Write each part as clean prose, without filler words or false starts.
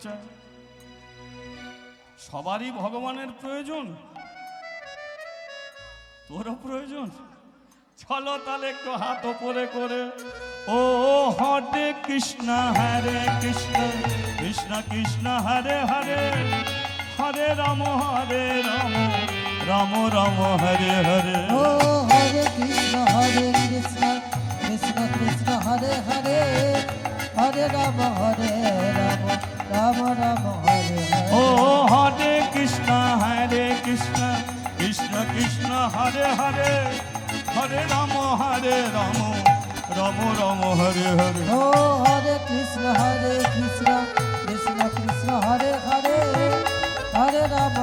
চায়। সবারই ভগবানের প্রয়োজন, তোরও প্রয়োজন। চলো তাহলে একটু হাত ওপরে করে ও হরে কৃষ্ণ কৃষ্ণ কৃষ্ণ হরে হরে, হরে রাম রাম রাম হরে হরে। ও হরে কৃষ্ণ কৃষ্ণ কৃষ্ণ হরে হরে, হরে রাম রাম রাম হরে হরে। ও হরে কৃষ্ণ কৃষ্ণ কৃষ্ণ হরে হরে, হরে রাম রাম রাম হরে হরে। ও হরে কৃষ্ণ কৃষ্ণ কৃষ্ণ হরে হরে, হরে রাম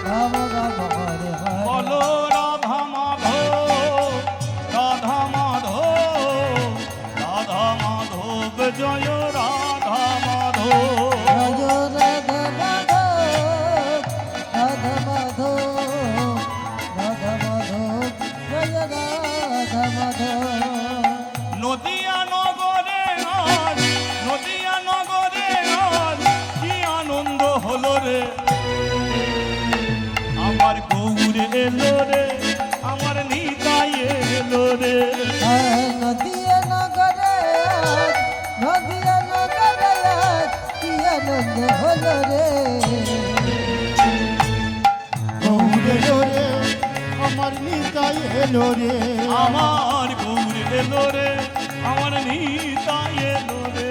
রাম রাম হরে হরে। বলো রাধা মাধব রাধা মাধব রাধা মাধব জয় রাধা মাধব। জয় রাধা মাধব রাধা মাধব রাধা মাধব, জয় রাধা মাধব। নদিয়া নগরে আজ, নদিয়া নগরে আজ কি আনন্দ হলো রে, আমার গৌরে এলো রে, আমার নিতাই এলো রে। নদিয়া নগরে আজ, নদিয়া নগরে আজ কি আনন্দ হলো রে। গৌরে রে আমার নিতাই এলো রে, আমার গৌরে এলো রে, আমার নিতাই এলো রে।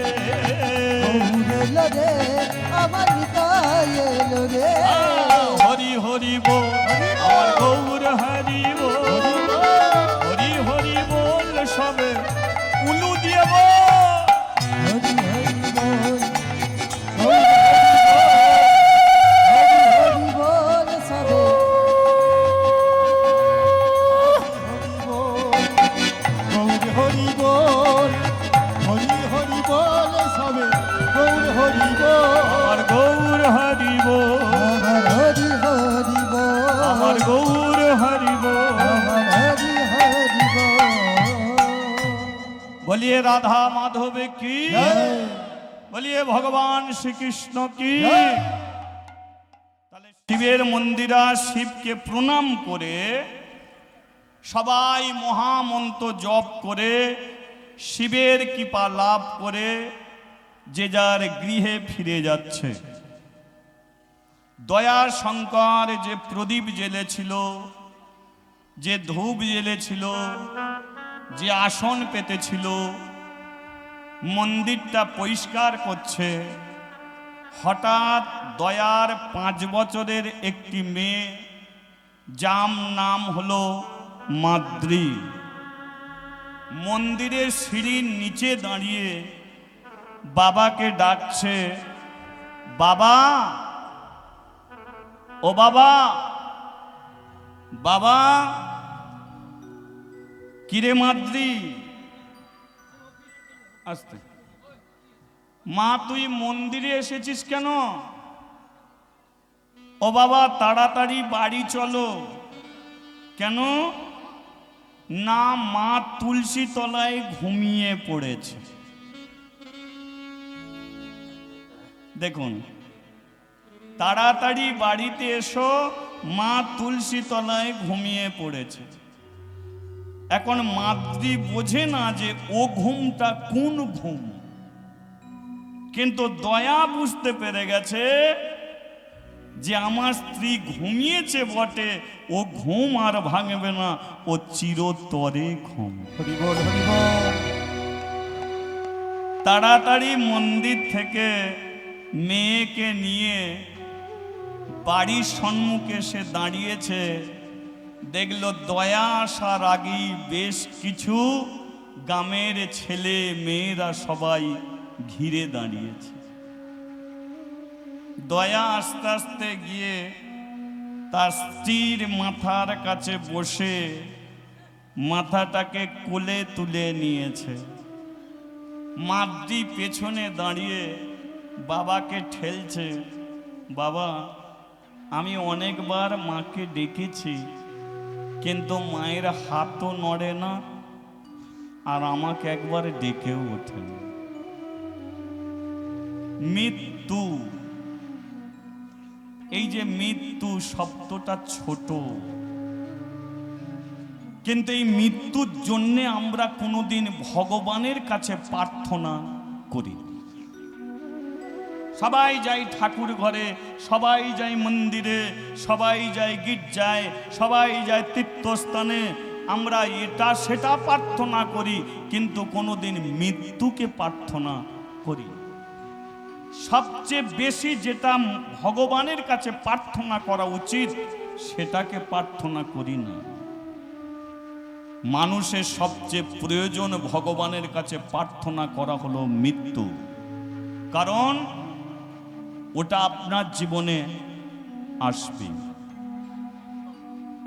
গৌর এলো রে, আমার নিতাই এলো রে। হরি হরি বল, আমার গৌর হরি বল, হরি হরি বল সবে উলু দিয়ে বল। হরি হরি বল, হরি হরি বল সবে। গৌর হরি বল, হরি হরি বল সবে, গৌর হরি বল। আমার গৌর হরি বল, আমার হরি হরি বল, আমার গৌর হরি বল। আমার হরি হরি বল। বলিয়ে রাধা মাধব কি, বলিয়ে ভগবান শ্রীকৃষ্ণ কি। তাহলে শিবের মন্দিরা শিবকে প্রণাম করে সবাই মহামন্ত্র জপ করে শিবের কৃপা লাভ করে যে যার গৃহে ফিরে যাচ্ছে। দয়া শঙ্কর যে প্রদীপ জ্বেলেছিল, যে ধূপ জ্বেলেছিল, যে আসন পেতেছিল, মন্দিরটা পরিষ্কার করছে। হঠাৎ দয়ার 5 বছরের একটি মেয়ে, যার নাম হলো মাদ্রি, মন্দিরের সিঁড়ির নিচে দাঁড়িয়ে বাবাকে ডাকছে, বাবা ও বাবা, বাবা। কিরে মাদ্রি, আস্তে, মা তুই মন্দিরে এসেছিস কেন? ও বাবা তাড়াতাড়ি বাড়ি চলো। কেন? না, মা তুলসী তলায় ঘুমিয়ে পড়েছে। দেখুন, তাড়াতাড়ি বাড়িতে এসো, মা তুলসী তলায় ঘুমিয়ে পড়েছে। এখন মাদ্রি বোঝে না যে ও ঘুমটা কোন ঘুম, কিন্তু দয়া বুঝতে পেরে গেছে যে আমার স্ত্রী ঘুমিয়েছে বটে, ও ঘুম আর ভাঙবে না, ও চিরতরে ঘুম। হরি বল, হরি বল। তাড়াতাড়ি মন্দির থেকে মেয়েকে নিয়ে বাড়ির সম্মুখে সে দাঁড়িয়েছে। দেখল দয়া আসার আগেই বেশ কিছু গ্রামের ছেলে মেয়েরা সবাই ঘিরে দাঁড়িয়েছে। দয়া আস্তে আস্তে গিয়ে তার স্ত্রীর মাথার কাছে বসে মাথাটাকে কোলে তুলে নিয়েছে। মাদ্রি পেছনে দাঁড়িয়ে বাবাকে ঠেলছে, বাবা আমি অনেকবার মাকে ডেকেছি, কিন্তু মায়ের হাতও নড়ে না, আর আমাকে একবার ডেকেও ওঠেনি। মৃত্যু, এই যে মৃত্যু শব্দটা ছোট, কিন্তু এই মৃত্যুর জন্যে আমরা কোনোদিন ভগবানের কাছে প্রার্থনা করি। সবাই যাই ঠাকুর ঘরে, সবাই যাই মন্দিরে, সবাই যাই গির্জায়, সবাই যায় তীর্থস্থানে, আমরা এটা সেটা প্রার্থনা করি, কিন্তু কোনোদিন মৃত্যুকে প্রার্থনা করি। সবচেয়ে বেশি যেটা ভগবানের কাছে প্রার্থনা করা উচিত সেটাকে প্রার্থনা করি না। মানুষের সবচেয়ে প্রয়োজন ভগবানের কাছে প্রার্থনা করা হলো মৃত্যু, কারণ ওটা আপনার জীবনে আসবে।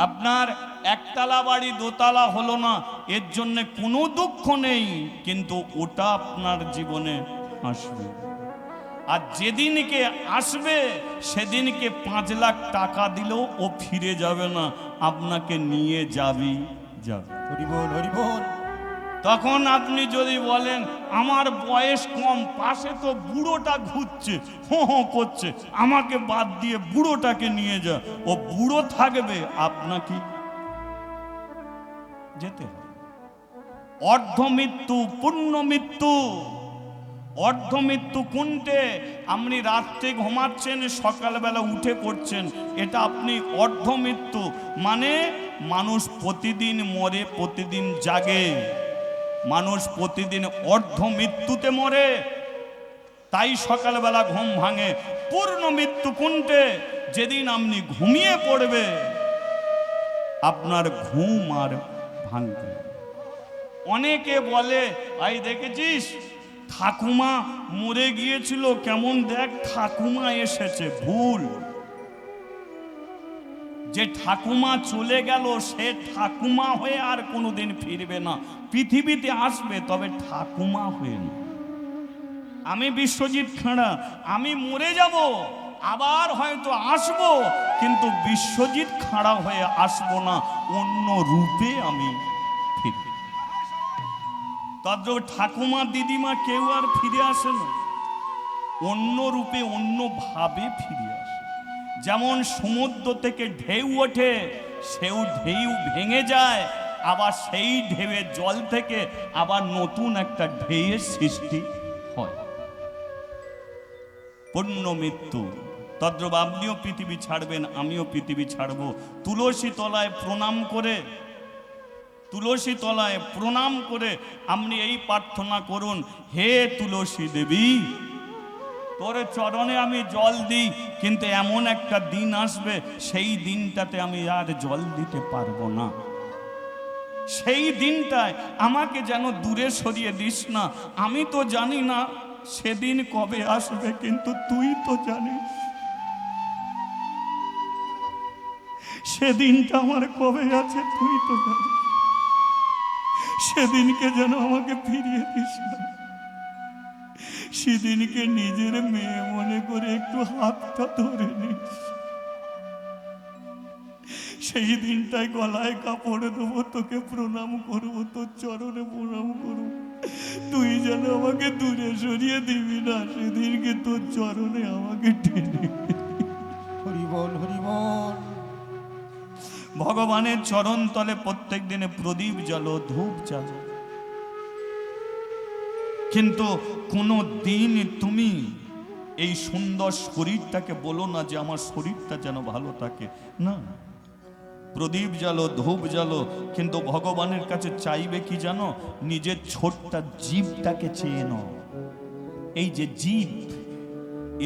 আপনার একতলা বাড়ি দোতলা হলো না, এর জন্য কোনো দুঃখ নেই, কিন্তু ওটা আপনার জীবনে আসবে। আর যেদিনকে আসবে সেদিনকে 5 লাখ টাকা দিলেও ও ফিরে যাবে না, আপনাকে নিয়ে যাবে। হরি বল, হরি বল। তখন আপনি যদি বলেন আমার বয়স কম, পাশে তো বুড়োটা ঘুরছে, হো হো করছে, আমাকে বাদ দিয়ে বুড়োটাকে নিয়ে যা, ও বুড়ো থাকবে, আপনাকে যেতে হবে। অর্ধ মৃত্যু, পূর্ণ মৃত্যু। অর্ধ মৃত্যু কোনটে? আপনি রাত্রে ঘুমাচ্ছেন, সকালবেলা উঠে পড়ছেন, এটা আপনি অর্ধ মৃত্যু। মানে মানুষ প্রতিদিন মরে, প্রতিদিন জাগে, মানুষ প্রতিদিন অর্ধ মৃত্যুতে মরে, তাই সকালবেলা ঘুম ভাঙে। পূর্ণ মৃত্যু কোনটে? যেদিন আপনি ঘুমিয়ে পড়বে, আপনার ঘুম আর ভাঙবে। অনেকে বলে আই দেখেছিস ঠাকুমা মরে গিয়েছিল, কেমন দেখ ঠাকুমা এসেছে। ভুল। যে ঠাকুমা চলে গেল সে ঠাকুমা হয়ে আর কোনোদিন ফিরবে না, পৃথিবীতে আসবে তবে ঠাকুমা হয়ে না। আমি বিশ্বজিৎ খাঁড়া, আমি মরে যাব, আবার হয়তো আসবো, কিন্তু বিশ্বজিৎ খাঁড়া হয়ে আসবো না, অন্য রূপে আমি ফিরব। তদ্রূপ ঠাকুমা দিদিমা কেউ আর ফিরে আসে না, অন্য রূপে অন্য ভাবে ফিরে আসে। যেমন সমুদ্র থেকে ঢেউ ওঠে, সেও ঢেউ ভেঙে যায়, আবার সেই ঢেউয়ের জল থেকে আবার নতুন একটা ঢেউয়ের সৃষ্টি হয়। পূর্ণ মৃত্যু। তদ্রূপ আপনিও পৃথিবী ছাড়বেন, আমিও পৃথিবী ছাড়ব। তুলসী তলায় প্রণাম করে, তুলসী তলায় প্রণাম করে আপনি এই প্রার্থনা করুন, হে তুলসী দেবী, তোর চরণে আমি জল দিই, কিন্তু এমন একটা দিন আসবে সেই দিনটাতে আমি আর জল দিতে পারবো না। সেই দিনটায় আমাকে যেন দূরে সরিয়ে দিস না। আমি তো জানি না সেদিন কবে আসবে, কিন্তু তুই তো জানিস সেদিনটা আমার কবে আছে, তুই তো জানিস। সেদিনকে যেন আমাকে ফিরিয়ে দিস না। সেদিনকে নিজের মেয়ে মনে করে একটু হাতটা ধরে নিস। সেই দিনটায় গলায় কাপড় দেবো, তোকে প্রণাম করবো, তোর চরণে প্রণাম করবো, তুই যেন আমাকে দূরে সরিয়ে দিবি না। সেদিনকে তোর চরণে আমাকে টেনে। হরি বল, হরি বল। ভগবানের চরণ তলে প্রত্যেক দিনে প্রদীপ জ্বালো, ধূপ জ্বালো, কিন্তু কোনো দিন তুমি এই সুন্দর শরীরটাকে বলো না যে আমার শরীরটা যেন ভালো থাকে। না, প্রদীপ জ্বালো, ধূপ জ্বালো, কিন্তু ভগবানের কাছে চাইবে কি জানো? নিজের ছোট্ট জীবটাকে চেয়ে নাও। এই যে জীব,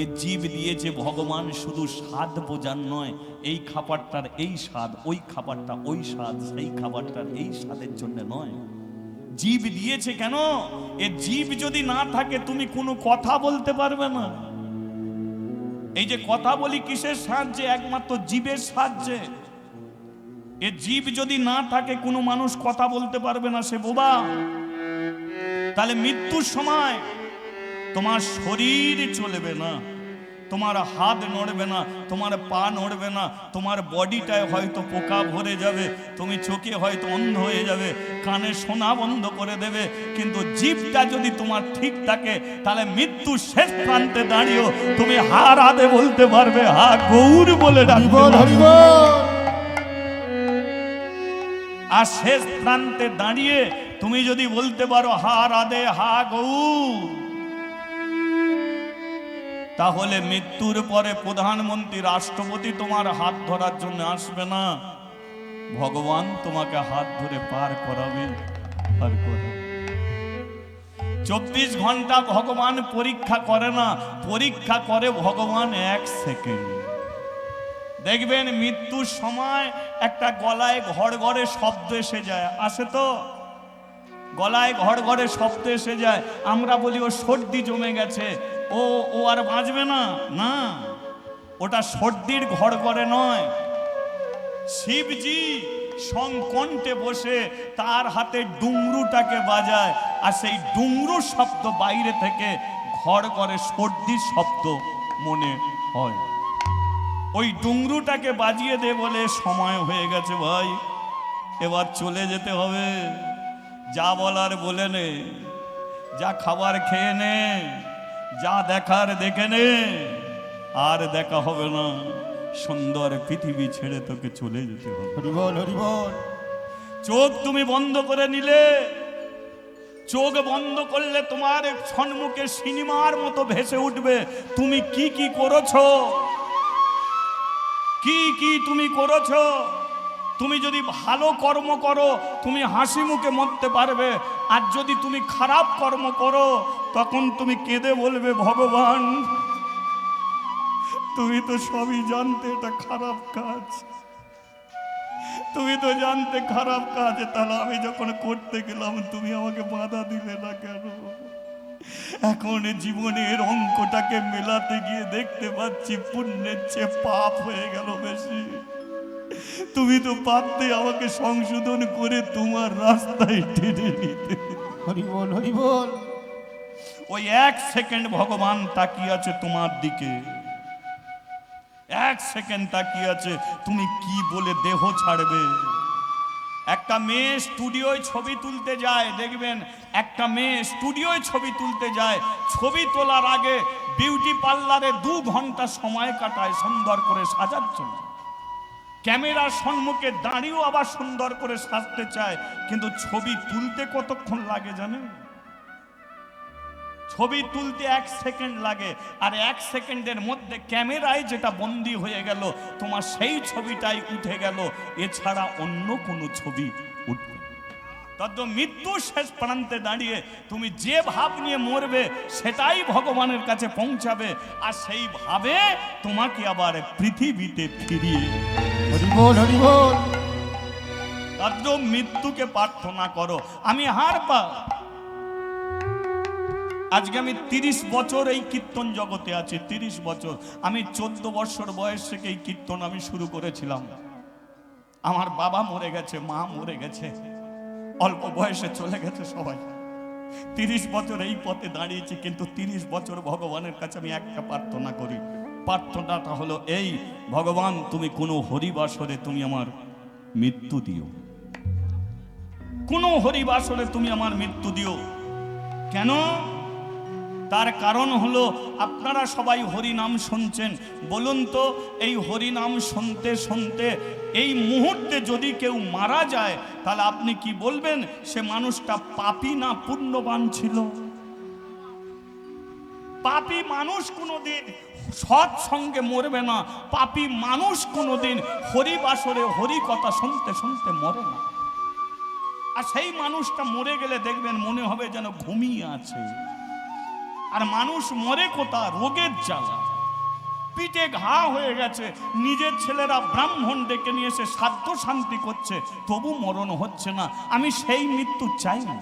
এ জীব দিয়েছে ভগবান শুধু স্বাদ বোঝার নয়, এই খাবারটার এই স্বাদ, ওই খাবারটা ওই স্বাদ, সেই খাবারটার এই স্বাদের জন্য নয়। জীব দিয়েছে কেন? এ জীব যদি না থাকে তুমি কোনো কথা বলতে পারবে না। এই যে কথা বলি কিসের সাহায্যে? একমাত্র জীবের সাহায্যে। এ জীব যদি না থাকে কোনো মানুষ কথা বলতে পারবে না, সে বোবা। তাহলে মৃত্যুর সময় তোমার শরীর চলবে না, তোমার হাত নড়বে না, তোমার পা নড়বে না, তোমার বডিটায় হয়তো পোকা ভরে যাবে, তুমি চোখে হয়তো অন্ধ হয়ে যাবে, কানে শোনা বন্ধ করে দেবে, কিন্তু জিভটা যদি তোমার ঠিক থাকে তাহলে মৃত্যুর শেষ প্রান্তে দাঁড়িয়েও তুমি হা রাধে বলতে পারবে, হা গৌর বলে হরি ডাকবে। বল হরি বল। আর শেষ প্রান্তে দাঁড়িয়ে তুমি যদি বলতে পারো হা রাধে হা গৌর, তাহলে মৃত্যুর পরে প্রধানমন্ত্রী রাষ্ট্রপতি তোমার হাত ধরার জন্য আসবে না, ভগবান তোমাকে হাত ধরে পার করাবে। পার করাবে। 24 ঘন্টা ভগবান পরীক্ষা করে না, পরীক্ষা করে ভগবান 1 সেকেন্ড। দেখবেন মৃত্যুর সময় একটা গলায় ঘড়ঘড়ে শব্দ এসে যায়, আসে তো? গলায় ঘড়ঘড়ে শব্দ এসে যায়, আমরা বলি ও সর্দি জমে গেছে, ও আর বাঁচবে না। না, ওটা সর্দির ঘড়ঘড়ে নয়। শিবজি সংকণ্ঠে বসে তার হাতে ডুংরুটাকে বাজায়, আর সেই ডুংরু শব্দ বাইরে থেকে ঘড়ঘড়ে সর্দির শব্দ মনে হয়। ওই ডুংরুটাকে বাজিয়ে দে বলে সময় হয়ে গেছে ভাই, এবার চলে যেতে হবে। যা বলার বলে নে, যা খাবার খেয়ে নে, যা দেখার দেখে নে, আর দেখা হবে না। সুন্দর পৃথিবী ছেড়ে তোকে চলে যেতে হবে। হরি বল হরি বল। চোখ তুমি বন্ধ করে নিলে, চোখ বন্ধ করলে তোমার সম্মুখে সিনেমার মতো ভেসে উঠবে তুমি কি কি করেছো, কি কি তুমি করেছো। তুমি যদি ভালো কর্ম করো তুমি হাসি মুখে মরতে পারবে, আর যদি তুমি খারাপ কর্ম করো তখন তুমি কেঁদে বলবে, ভগবান তুমি তো সবই জানতে এটা খারাপ কাজ, তুমি তো জানতে খারাপ কাজ, তাহলে আমি যখন করতে গেলাম তুমি আমাকে বাধা দিলে না কেন? এখন জীবনের অঙ্কটাকে মেলাতে গিয়ে দেখতে পাচ্ছি পুণ্যের চেয়ে পাপ হয়ে গেল বেশি। তুমি তো পারতে আমাকে সংশোধন করে তোমার রাস্তায় টেনে নিতে। হরি বল হরি বল। ওই 1 সেকেন্ড ভগবান তাকিয়ে আছে তোমার দিকে, 1 সেকেন্ড তাকিয়ে আছে তুমি কি বলে দেহ ছাড়বে। একটা মেয়ে স্টুডিওয় ছবি তুলতে যায়, দেখবেন একটা মেয়ে স্টুডিওয় ছবি তুলতে যায়, ছবি তোলার আগে বিউটি পার্লারে 2 ঘন্টা সময় কাটায় সুন্দর করে সাজার জন্য। ক্যামেরার সম্মুখে দাঁড়িয়েও আবার সুন্দর করে সাজতে চায়, কিন্তু ছবি তুলতে কতক্ষণ লাগে জানেন? ছবি তুলতে 1 সেকেন্ড লাগে, আর 1 সেকেন্ডের মধ্যে ক্যামেরায় যেটা বন্দী হয়ে গেল তোমার সেই ছবিটাই উঠে গেল, এছাড়া অন্য কোনো ছবি উঠবে। তদ্দ মৃত্যুর শেষ প্রান্তে দাঁড়িয়ে তুমি যে ভাব নিয়ে মরবে সেটাই ভগবানের কাছে পৌঁছাবে, আর সেই ভাবে তোমাকে আবার পৃথিবীতে ফিরিয়ে। হরি বল হরি বল। তদ্দ মৃত্যুকে প্রার্থনা করো, আমি হার পা। আজকে আমি 30 বছর এই কীর্তন জগতে আছি, 30 বছর। আমি 14 বছর বয়স থেকে এই কীর্তন আমি শুরু করেছিলাম। আমার বাবা মরে গেছে, মা মরে গেছে, অল্প বয়সে চলে গেছে সবাই। 30 বছর এই পথে দাঁড়িয়েছি, কিন্তু 30 বছর ভগবানের কাছে আমি একটা প্রার্থনা করি। প্রার্থনাটা হলো এই, ভগবান তুমি কোনো হরিবাসরে তুমি আমার মৃত্যু দিও, কোনো হরিবাসরে তুমি আমার মৃত্যু দিও। কেন? তার কারণ হলো আপনারা সবাই হরি নাম শুনছেন, বলুন তো এই হরি নাম শুনতে শুনতে এই মুহূর্তে যদি কেউ মারা যায় তাহলে আপনি কি বলবেন সে মানুষটা পাপী না পুণ্যবান ছিল? পাপী মানুষ কোনোদিন সৎ সঙ্গে মরবে না, পাপী মানুষ কোনোদিন হরিবাসরে হরি কথা শুনতে শুনতে মরে না। আর সেই মানুষটা মরে গেলে দেখবেন মনে হবে যেন ঘুমিয়ে আছে। আর মানুষ মরে কোথা? রোগের জ্বালা, পিঠে ঘা হয়ে গেছে, নিজের ছেলেরা ব্রাহ্মণ ডেকে নিয়ে এসে সাধ্য শান্তি করছে, তবু মরণ হচ্ছে না। আমি সেই মৃত্যু চাই না।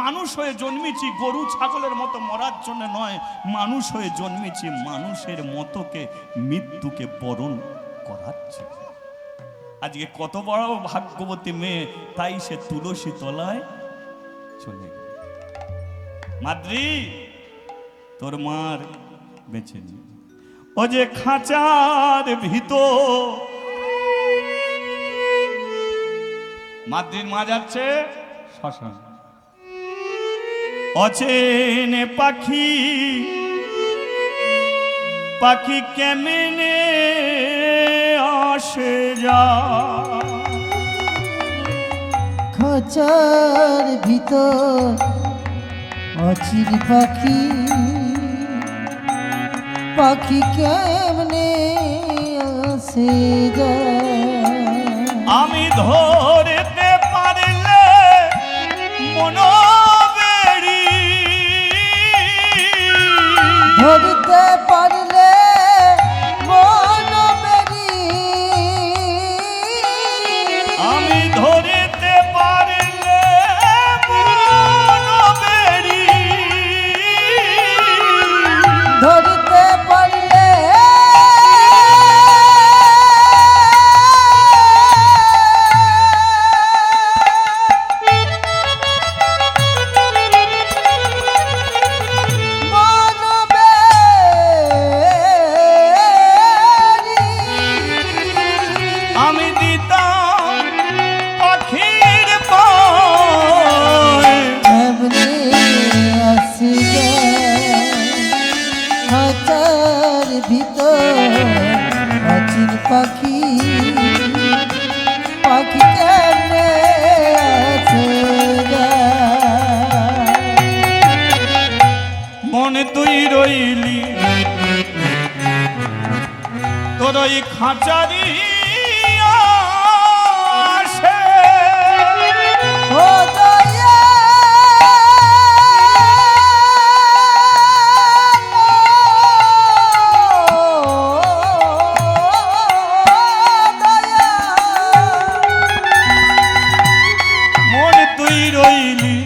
মানুষ হয়ে জন্মেছি গরু ছাগলের মতো মরার জন্য নয়, মানুষ হয়ে জন্মেছি মানুষের মতোকে মৃত্যুকে বরণ করাচ্ছে। আজকে কত বড় ভাগ্যবতী মেয়ে, তাই সে তুলসী তলায় চলে গেল। মাদ্রি, তোর মার বেছে নিয়ে ও যে খাঁচার ভিতর মাদ্রির মা যাচ্ছে শ্মশান অচেনে পাখি পাখি কেমনে আসে যা খাঁচার ভিতর অচিন পাখি পাখি কেমনে আসে যায় আমি ধরতে পারলে মনোবেড়ি ধরতে পারলে মন বেরি আমি ধরতে পারলে মনোবেড়ি ধরতে পারলে মন বেরি আমি দিতাম পাখির পায় এমনি আসি খাঁচার ভিতর অচিন পাখি পাখি কেমনে আসে মনে তুই রইলি তোর ওই খাঁচারি আসে ও দয়া মনে তুই রইলি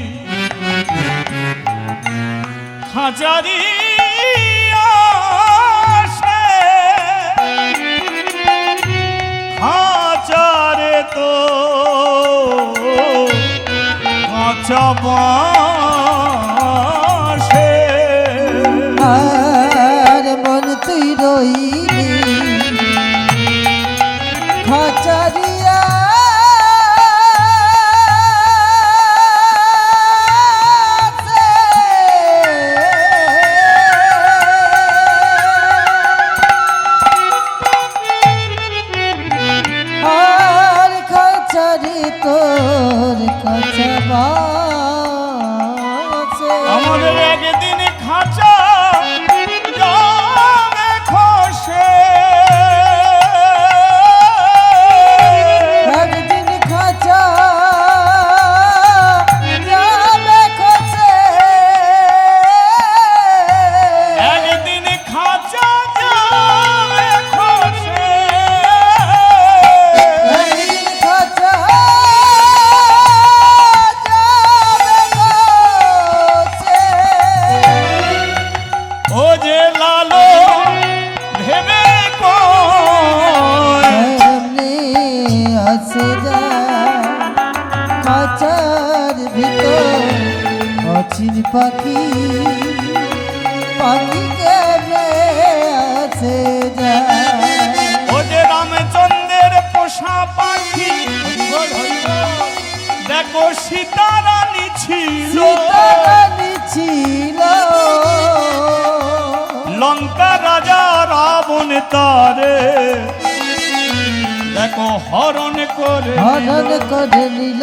খাঁচারি আসে খাঁচারে তো কাঁচা বাসে আর মন তুই রইলি খাঁচারিয়া আর খাঁচারি তোর কাছে বাসে আমাদের একদিন খাঁচা যাবে খসে একদিন খাঁচা যাবে খসে একদিন খাঁচা যাবে খসে একদিন খাঁচা যাবে খসে ও যে লালো ভেবে কয় এমনি আসে যায় খাঁচার ভিতর অচিন পাখি পাখি কেমনে আসে যায় ও যে রামচন্দ্রের পোষা পাখি দেখো সীতারানী ছিল সীতারানী ছিল লঙ্কা রাজা রাবণ তারে দেখো হরণ করে হরণ করে নিল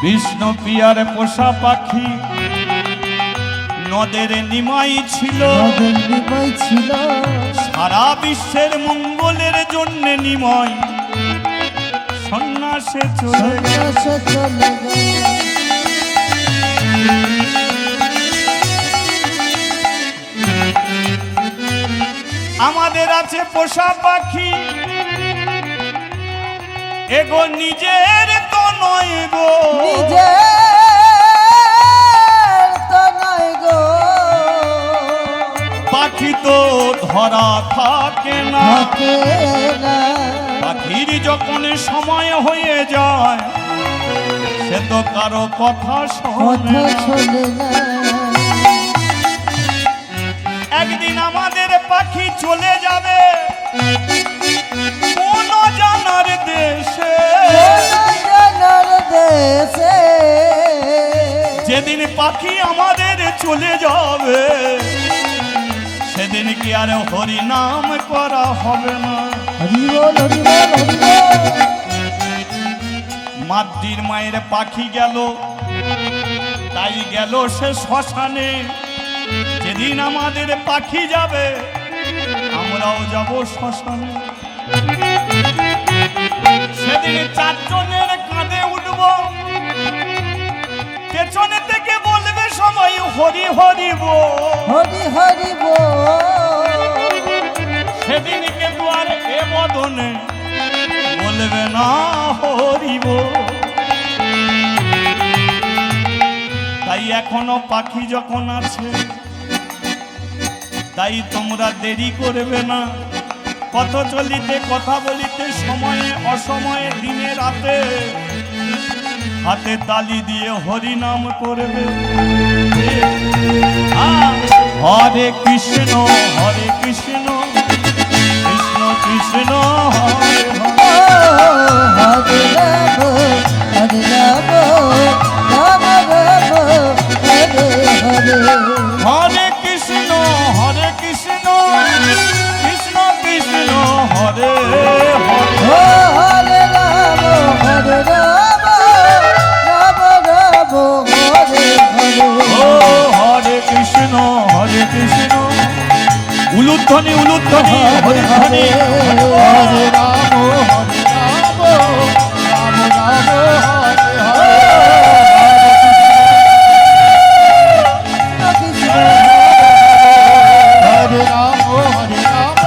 বিষ্ণু পিয়ার পোষা পাখি নদের নিমাই ছিল নদের নিমাই ছিল সারা বিশ্বের মঙ্গলের জন্য নিময় সন্ন্যাসে চলে গেল। সন্ন্যাসে চলে গেল আমাদের আছে পোষা পাখি এগো নিজের তো নয় গো নিজের তো নয় গো পাখি তো ধরা থাকে না থাকে না পাখির যখন সময় হয়ে যায় সে তো কারো কথা শোনে কথা না। শোনে না একদিন আমাদের পাখি চলে যাবে কোন জানার দেশে। জানার দেশে যেদিন পাখি আমাদের চলে যাবে সেদিন কি আর হরি নাম করা হবে না। হরি বল হরি বল হরি বল মাদ্রির মায়ের পাখি গেল তাই গেল সে শ্মশানে। যেদিন আমাদের পাখি যাবে আমরাও যাব শ্মশানে। সেদিন চারজনের কাঁধে উঠব পেছনে থেকে বলবে সবাই হরি হরি বল। হরি হরি বল সেদিন কিন্তু আর এ বদনে বলবে না হরি বল। তাই এখনো পাখি যখন আছে তাই তোমরা দেরি করবে না। পথ চলিতে কথা বলিতে সময়ে অসময়ে দিনে রাতে হাতে তালি দিয়ে হরি নাম করবে। হরে কৃষ্ণ কৃষ্ণ কৃষ্ণ হরে হরে। হরে রাম হরে রাম রাম রাম হরে হরে হরে কৃষ্ণ কৃষ্ণ কৃষ্ণ হরে হরে। হরে রাম হরে রাম রাম রাম হরে হরে ও হরে কৃষ্ণ উলুধ্বনি উলুধ্বনি হরিধ্বনি। হরে রাম হরে রাম রাম রাম হরে হরে। হরে রাম হরে রাম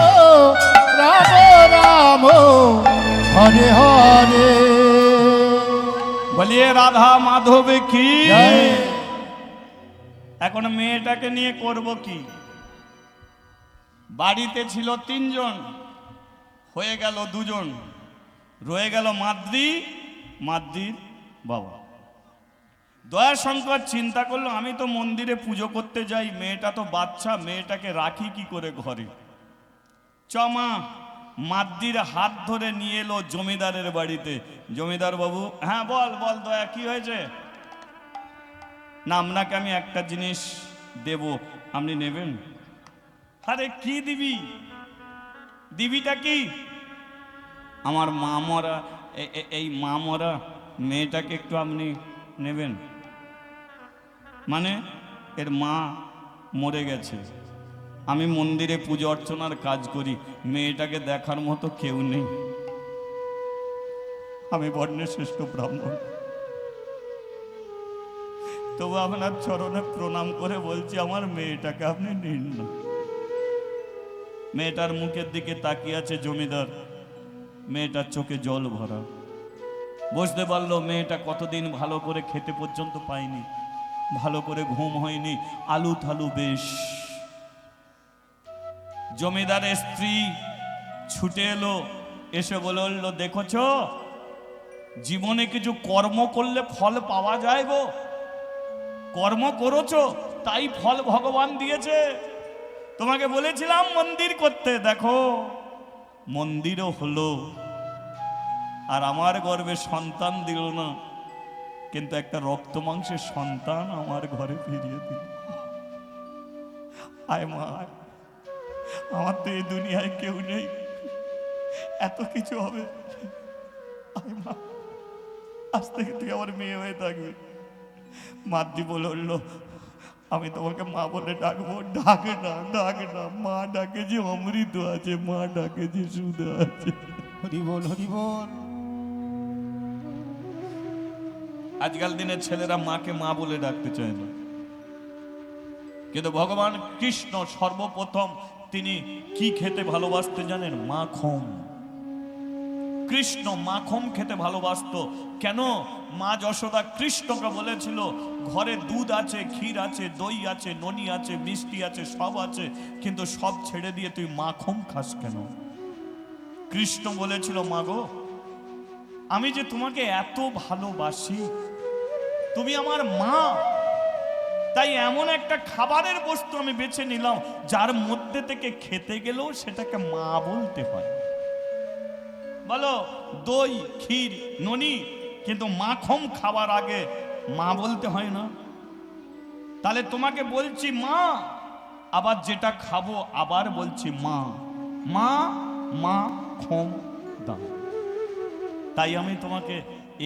রাম রাম হরে হরে। বলিয়ে রাধা মাধব কি। জয়। এখন মেয়েটাকে নিয়ে করব কি। বাড়িতে ছিল 3 জন হয়ে গেল 2 জন রয়ে গেল মাদ্রির বাবা। দয়াশঙ্কর চিন্তা করলো আমি তো মন্দিরে পুজো করতে যাই মেয়েটা তো বাচ্চা মেয়েটাকে রাখি কি করে ঘরে। চমা মাদ্রির হাত ধরে নিয়ে এলো জমিদারের বাড়িতে। জমিদার বাবু হ্যাঁ বল বল দয়া কি হয়েছে। না আপনাকে আমি একটা জিনিস দেব আপনি নেবেন। আরে কি দিবি দিবিটা কি। আমার মা মরা এই মা মরা মেয়েটাকে একটু আপনি নেবেন। মানে এর মা মরে গেছে আমি মন্দিরে পুজো অর্চনার কাজ করি মেয়েটাকে দেখার মতো কেউ নেই। আমি বর্ণের শ্রেষ্ঠ ব্রাহ্মণ তবু আপনার চরণে প্রণাম করে বলছি আমার মেয়েটাকে আপনি নিন না। মেয়েটার মুখের দিকে তাকিয়ে আছে জমিদার। মেয়েটার চোখে জল ভরা। বুঝতে পারলো মেয়েটা কতদিন ভালো করে খেতে পর্যন্ত পায়নি ভালো করে ঘুম হয়নি আলু থালু বেশ। জমিদারের স্ত্রী ছুটে এলো এসে বলল দেখছো জীবনে কিছু কর্ম করলে ফল পাওয়া যায় গো। কর্ম করেছো তাই ফল ভগবান দিয়েছে। তোমাকে বলেছিলাম মন্দির করতে দেখো মন্দিরও হলো আর আমার গর্ভে সন্তান দিল না কিন্তু একটা রক্ত মাংসের সন্তান আমার ঘরে ফিরিয়ে দিল। আয় মা আমার তো এই দুনিয়ায় কেউ নেই এত কিছু হবে। আয় মা আজ থেকে তুই আমার মেয়ে হয়ে থাকবি। মাদ্রি বলল আমি তোমাকে মা বলে ডাকবো। ডাক না মা ডাকে যে অমৃত আছে মা ডাকে যে সুধ আছে। হরি বল হরি বল। আজকাল দিনের ছেলেরা মাকে মা বলে ডাকতে চায় না কিন্তু ভগবান কৃষ্ণ সর্বপ্রথম তিনি কি খেতে ভালোবাসতে জানেন মাখন। কৃষ্ণ মাখন খেতে ভালোবাসতো কেন মা যশোদা কৃষ্ণকে বলেছিল ঘরে দুধ আছে ক্ষীর আছে দই আছে ননি আছে মিষ্টি আছে সব আছে কিন্তু সব ছেড়ে দিয়ে তুই মাখন খাস কেন। কৃষ্ণ বলেছিল, মাগো আমি যে তোমাকে এত ভালোবাসি, তুমি আমার মা, তাই এমন একটা খাবারের বস্তু আমি বেছে নিলাম যার মধ্যে থেকে খেতে গেলেও সেটাকে মা বলতে হয়। বলো দই, ক্ষীর, ননি, কিন্তু মাখন খাবার আগে মা বলতে হয় না? তাহলে তোমাকে বলছি মা, আবার যেটা খাবো আবার বলছি মা, মা মা খম দাও। তাই আমি তোমাকে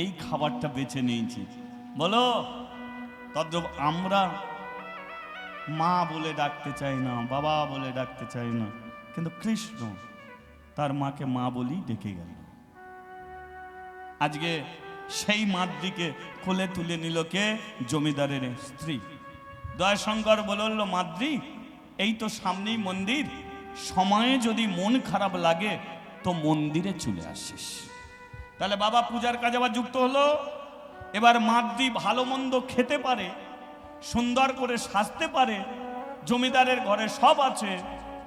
এই খাবারটা বেছে নিয়েছি। বলো তদ্রূপ আমরা মা বলে ডাকতে চাই না, বাবা বলে ডাকতে চাই না, কিন্তু কৃষ্ণ তার মাকে মা বলেই ডেকে গেল। আজকে সেই মাতৃকে কোলে তুলে নিল কে? জমিদারের স্ত্রী। দয়াশঙ্কর বলল, মাতৃ এই তো সামনেই মন্দির, সময়ে যদি মন খারাপ লাগে তো মন্দিরে চলে আসিস। তাহলে বাবা পূজার কাজে আবার যুক্ত হলো। এবার মাতৃ ভালো মন্দ খেতে পারে, সুন্দর করে সাজতে পারে, জমিদারের ঘরে সব আছে,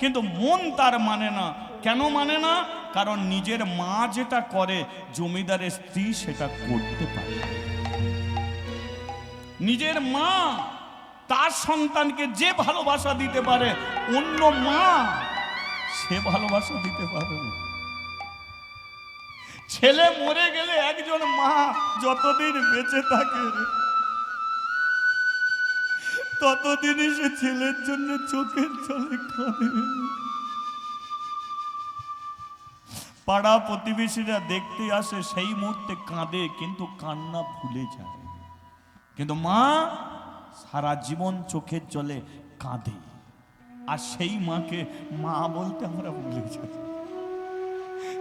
কিন্তু মন তার মানে না। কেন মানে না? কারণ নিজের মা যেটা করে জমিদারের স্ত্রী সেটা করতে পারে। নিজের মা তার সন্তানকে যে ভালোবাসা দিতে পারে অন্য মা সে ভালোবাসা দিতে পারে না। ছেলে মরে গেলে একজন মা যতদিন বেঁচে থাকে ততদিনই সে ছেলের জন্য চোখের জলে কাঁদে। পাড়া প্রতিবেশীরা দেখতে আসে, সেই মুহূর্তে কাঁদে, কিন্তু কান্না ভুলে যায়। কিন্তু মা সারা জীবন চোখের জলে কাঁদে, আর সেই মাকে মা বলতে আমরা ভুলে যাই।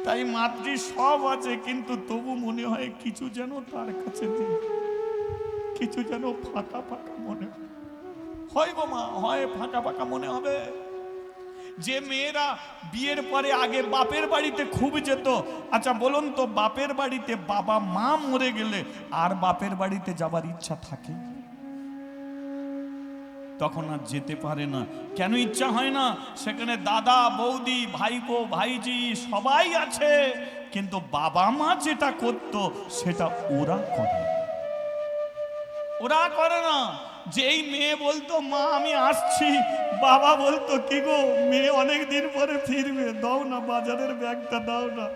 তাই মাতৃ সব আছে, কিন্তু তবু মনে হয় কিছু যেন তার কাছে নেই, কিছু যেন ফাঁকা ফাঁকা মনে হয় গো মা, হয় ফাঁকা ফাঁকা মনে হবে। যে মেয়েরা বিয়ের পরে আগে বাপের বাড়িতে খুব যেত, আচ্ছা বলুন তো বাপের বাড়িতে বাবা মা মরে গেলে আর বাপের বাড়িতে যাবার ইচ্ছা থাকে? তখন আর যেতে পারে না। কেন ইচ্ছা হয় না? সেখানে দাদা বৌদি ভাইপো ভাইজি সবাই আছে, কিন্তু বাবা মা যেটা করত সেটা ওরা করে, ওরা করে না। যেই মেয়ে বলতো মা আমি আসছি, বাবা বলতো কি গো মেয়ে অনেক দিন পরে ফিরবে, দাও না বাজারের ব্যাগটা দাও না।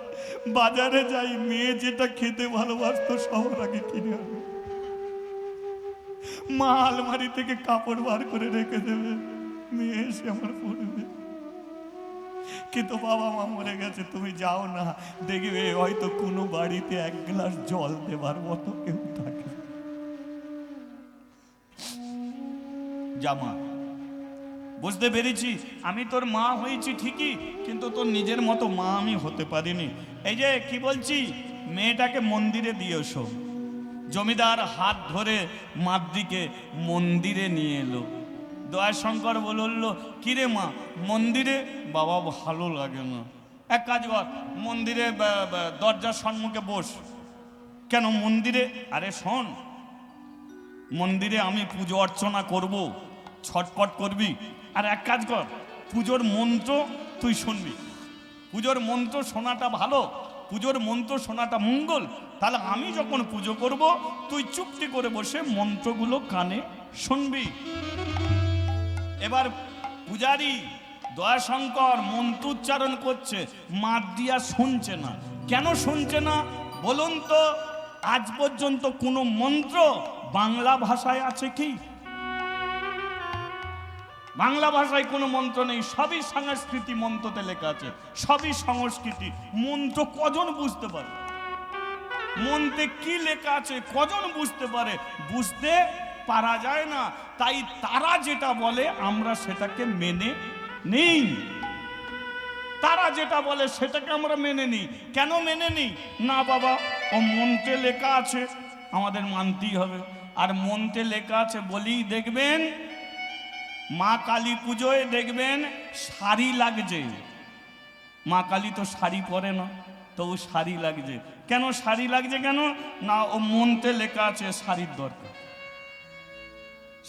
বাজারে যাই, মেয়ে যেটা খেতে ভালোবাসতো সবার আগে কিনে আনবে। মা আলমারি থেকে কাপড় বার করে রেখে দেবে, মেয়ে এসে আমার পড়বে। কিন্তু বাবা মা মরে গেছে, তুমি যাও না, দেখবে হয়তো কোনো বাড়িতে এক গ্লাস জল দেবার মতো কেউ থাকে। জামা বুঝতে পেরেছি, আমি তোর মা হয়েছি ঠিকই, কিন্তু তোর নিজের মতো মা আমি হতে পারিনি। এই যে কি বলছি, মেয়েটাকে মন্দিরে দিয়ে এসো। জমিদার হাত ধরে মাতৃকে মন্দিরে নিয়ে এলো। দয়াশঙ্কর বলল, কিরে মা মন্দিরে? বাবা ভালো লাগে না। এক কাজ কর, মন্দিরে দরজার সম্মুখে বস। কেন মন্দিরে? আরে শোন, মন্দিরে আমি পুজো অর্চনা করব, ছটপট করবি। আর এক কাজ কর, পুজোর মন্ত্র তুই শুনবি। পুজোর মন্ত্র শোনাটা ভালো, পুজোর মন্ত্র শোনাটা মঙ্গল। তাহলে আমি যখন পুজো করব তুই চুপটি করে বসে মন্ত্রগুলো কানে শুনবি। এবার পূজারি দয়াশঙ্কর মন্ত্র উচ্চারণ করছে, মাতৃয়া শুনছে না। কেন শুনছে না বলুন তো? আজ পর্যন্ত কোনো মন্ত্র বাংলা ভাষায় আছে কি? বাংলা ভাষায় কোনো মন্ত্র নেই, সবই সংস্কৃতি মন্ত্রতে লেখা আছে, সবই সংস্কৃতি। মন্ত্র কজন বুঝতে পারে? মন্ত্রে কি লেখা আছে কজন বুঝতে পারে? বুঝতে পারা যায় না। তাই তারা যেটা বলে আমরা সেটাকে মেনে নিই। তারা যেটা বলে সেটাকে আমরা মেনে নিই। কেন মেনে নিই? না বাবা, ও মন্ত্রে লেখা আছে, আমাদের মানতেই হবে। আর মন্ত্রে লেখা আছে বলেই দেখবেন মা কালী পুজোয় দেখবেন শাড়ি লাগছে। মা কালী তো শাড়ি পরে না, তবু শাড়ি লাগছে। কেন শাড়ি লাগছে? কেন না, ও মন্ত্রে লেখা আছে শাড়ির দরকার।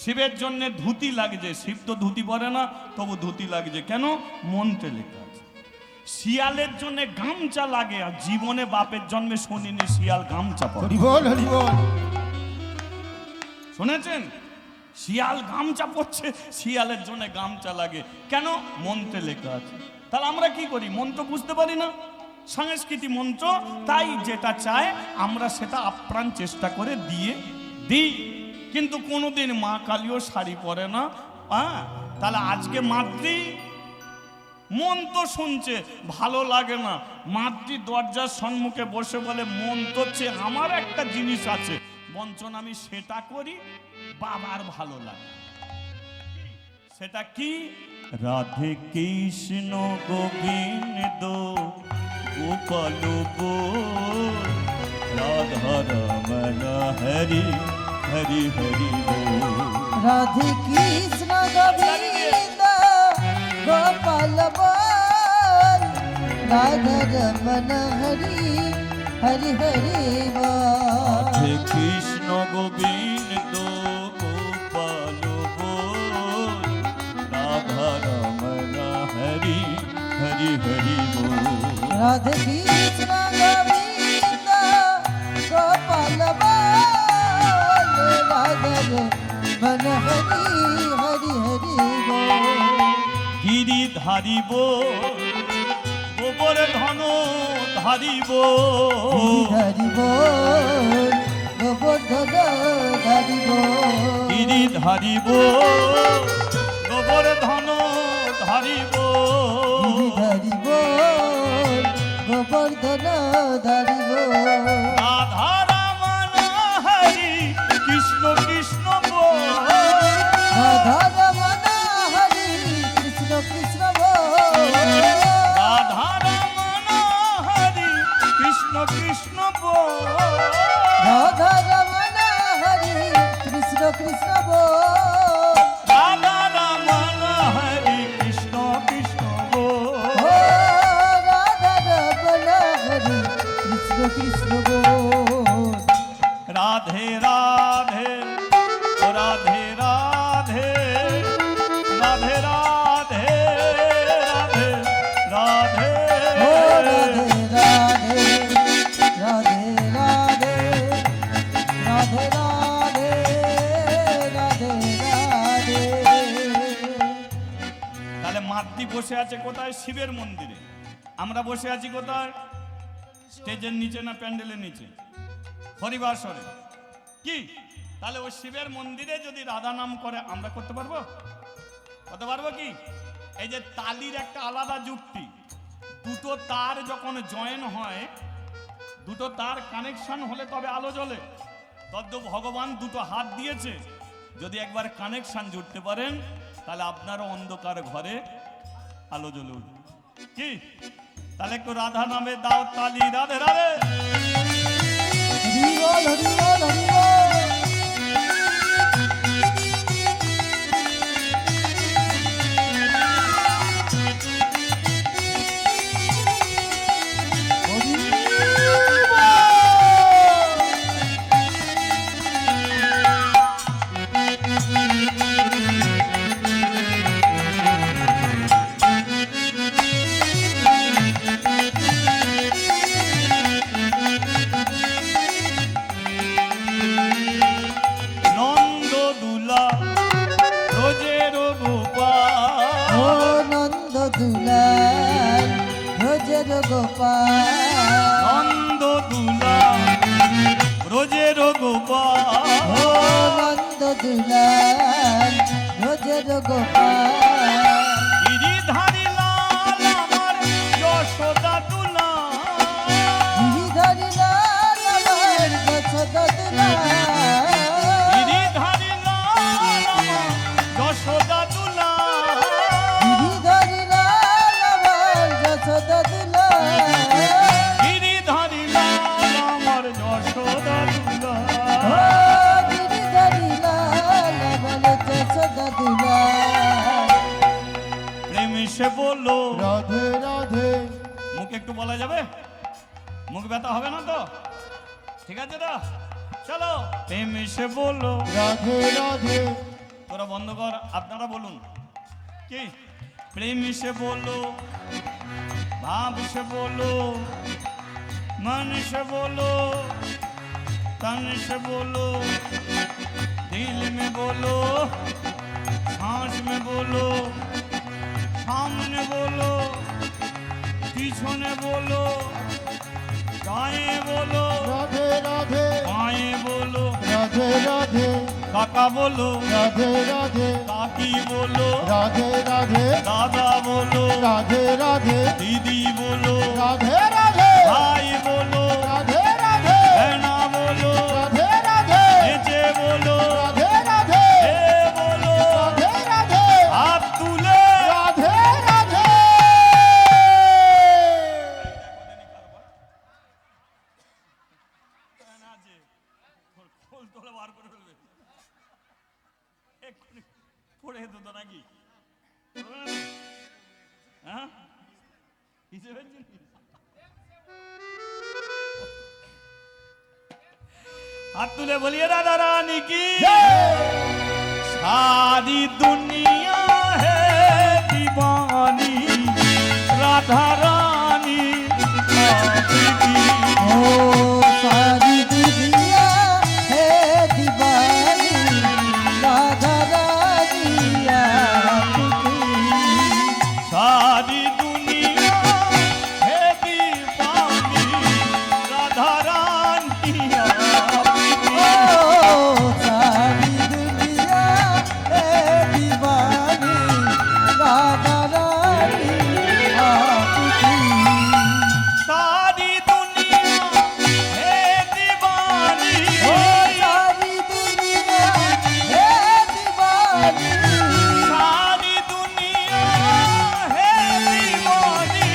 শিবের জন্য ধুতি লাগছে, শিব তো ধুতি পরে না, তবু ধুতি লাগছে। কেন? মন্ত্রে লেখা আছে। শিয়ালের জন্য গামছা লাগে, আর জীবনে বাপের জন্মে শুনিনি শিয়াল গামছা পরে। হরি বল হরি বল। শুনেছেন? শিয়াল গামছা পরছে, শিয়ালের জন্য গামছা লাগে কেন? মন্ত্রে লেখা আছে। তাহলে আমরা কি করি? মন্ত্র বুঝতে পারি না, সংস্কৃতি মন্ত্র, তাই যেটা চায় আমরা সেটা আপ্রাণ চেষ্টা করে দিয়ে দিই। কিন্তু কোনোদিন মা কালীও শাড়ি পরে না। হ্যাঁ, তাহলে আজকে মাতৃ মন তো শুনছে, ভালো লাগে না। মাতৃ দরজার সম্মুখে বসে বলে, মন তো চেয়ে আমার একটা জিনিস আছে, বঞ্চন আমি সেটা করি, বাবার ভালো লাগে। সেটা কি? রাধে কৃষ্ণ গোবিন্দ গোপাল বল, রাধা রমন হরি হরি হরি বল। রাধে কৃষ্ণ গোবিন্দ গোপাল বল, রাধা রমন হরি হরি হরি বল। রাধে কৃষ্ণ গোবিন্দ গোপাল বল, রাধা রমন হরি হরি হরি বল। রাধে কৃষ্ণ গোবিন্দ গোপাল বল, রাধা রমন হরি হরি হরি বল। গিরি ধারিব গোবর ধন ধারিব, হরি বল গোবর্ধন হরি বল। গিরি ধারিব গোবর ধন ধারিব, হরি বল গোবর্ধন হরি বল। রাধা রমন হরি কৃষ্ণ কৃষ্ণ বল, রাধা রমন হরি কৃষ্ণ কৃষ্ণ বল। রাধা রমন হরি কৃষ্ণ কৃষ্ণ বল, রাধা রমন হরি কৃষ্ণ কৃষ্ণ বল। রাধা রমন হরি কৃষ্ণ কৃষ্ণ বল। ও রাধা রমন হরি কৃষ্ণ কৃষ্ণ বল। রাধে রাধে ও রাধে রাধে, রাধে রাধে রাধে রাধে। ও রাধে রাধে রাধে রাধে রাধে রাধে রাধে রাধে। তাহলে মাতৃ বসে আছে কোথায়? শিবের মন্দিরে। আমরা বসে আছি কোথায়? স্টেজের নিচে না প্যান্ডেলের নিচে? হরিবাসরে। কি তাহলে ওই শিবের মন্দিরে যদি রাধা নাম করে আমরা করতে পারবো? করতে পারবো কি? এই যে তালির একটা আলাদা যুক্তি, দুটো তার যখন জয়েন হয়, দুটো তার কানেকশন হলে তবে আলো জ্বলে। তদ্দ ভগবান দুটো হাত দিয়েছে, যদি একবার কানেকশন জুড়তে পারেন তাহলে আপনারও অন্ধকার ঘরে আলো জ্বলে উঠবে। কি তাহলে একটু রাধা নামে দাও তালি, রাধে রাধে। হরি বল হরি বল হরি বল। নন্দ দুলা রোজের গোপাল, ও নন্দ দুলাল ব্রজের গোপাল। নন্দ দুলা রোজের গোপাল, ও নন্দ দুলাল ব্রজের গোপাল। গিরিধারী লাল আমার যশোদা দুলা, গিরিধারী লাল আমার যশোদা দুলাল। গিরিধারী লাল আমার যশোদা দুলা, গিরিধারী লাল আমার যশোদা দুলাল। গিরিধারী লাল আমার যশোদা দুলা। ও গিরিধারী লাল আমার যশোদা দুলাল। প্রেম সে বলো, রাধে রাধে। মুখ একটু বলা যাবে? মুখ ব্যথা হবে না তো? ঠিক আছে তো? চলো প্রেম সে বলো, রাধে রাধে। তোরা বন্ধ কর, আপনারা বলুন। কি প্রেম সে বলো आप से बोलो, मन से बोलो, तन से बोलो, दिल में बोलो, सांस में बोलो, सामने बोलो, पीछे बोलो, दाएं बोलो, রাধে রাধে बाएं बोलो, রাধে রাধে काका बोलो, রাধে রাধে काकी बोलो, রাধে রাধে दादा बोलो, রাধে রাধে दीदी बोलो, রাধে রাধে भाई बोलो, রাধে রাধে बहना बोलो, রাধে রাধে नीचे बोलो, রাধে রাধে ए बोलो, রাধে রাধে हाथ तुले। রাধে রাধে পড়ে তো তো নাকি হ্যাঁ হিসেবে জিনিস हाथ तुले बोलिए राधा रानी की सारी दुनिया है दीवानी राधा रानी आपकी। ओ सारी दुनिया है दीवानी राधा रानी आपकी। सारी दुनिया है दीवानी राधा रानी आपकी। ओ सारी दुनिया है दीवानी राधा रानी आपकी। सारी दुनिया है दीवानी ओ सारी दुनिया है दीवानी सारी दुनिया है दीवानी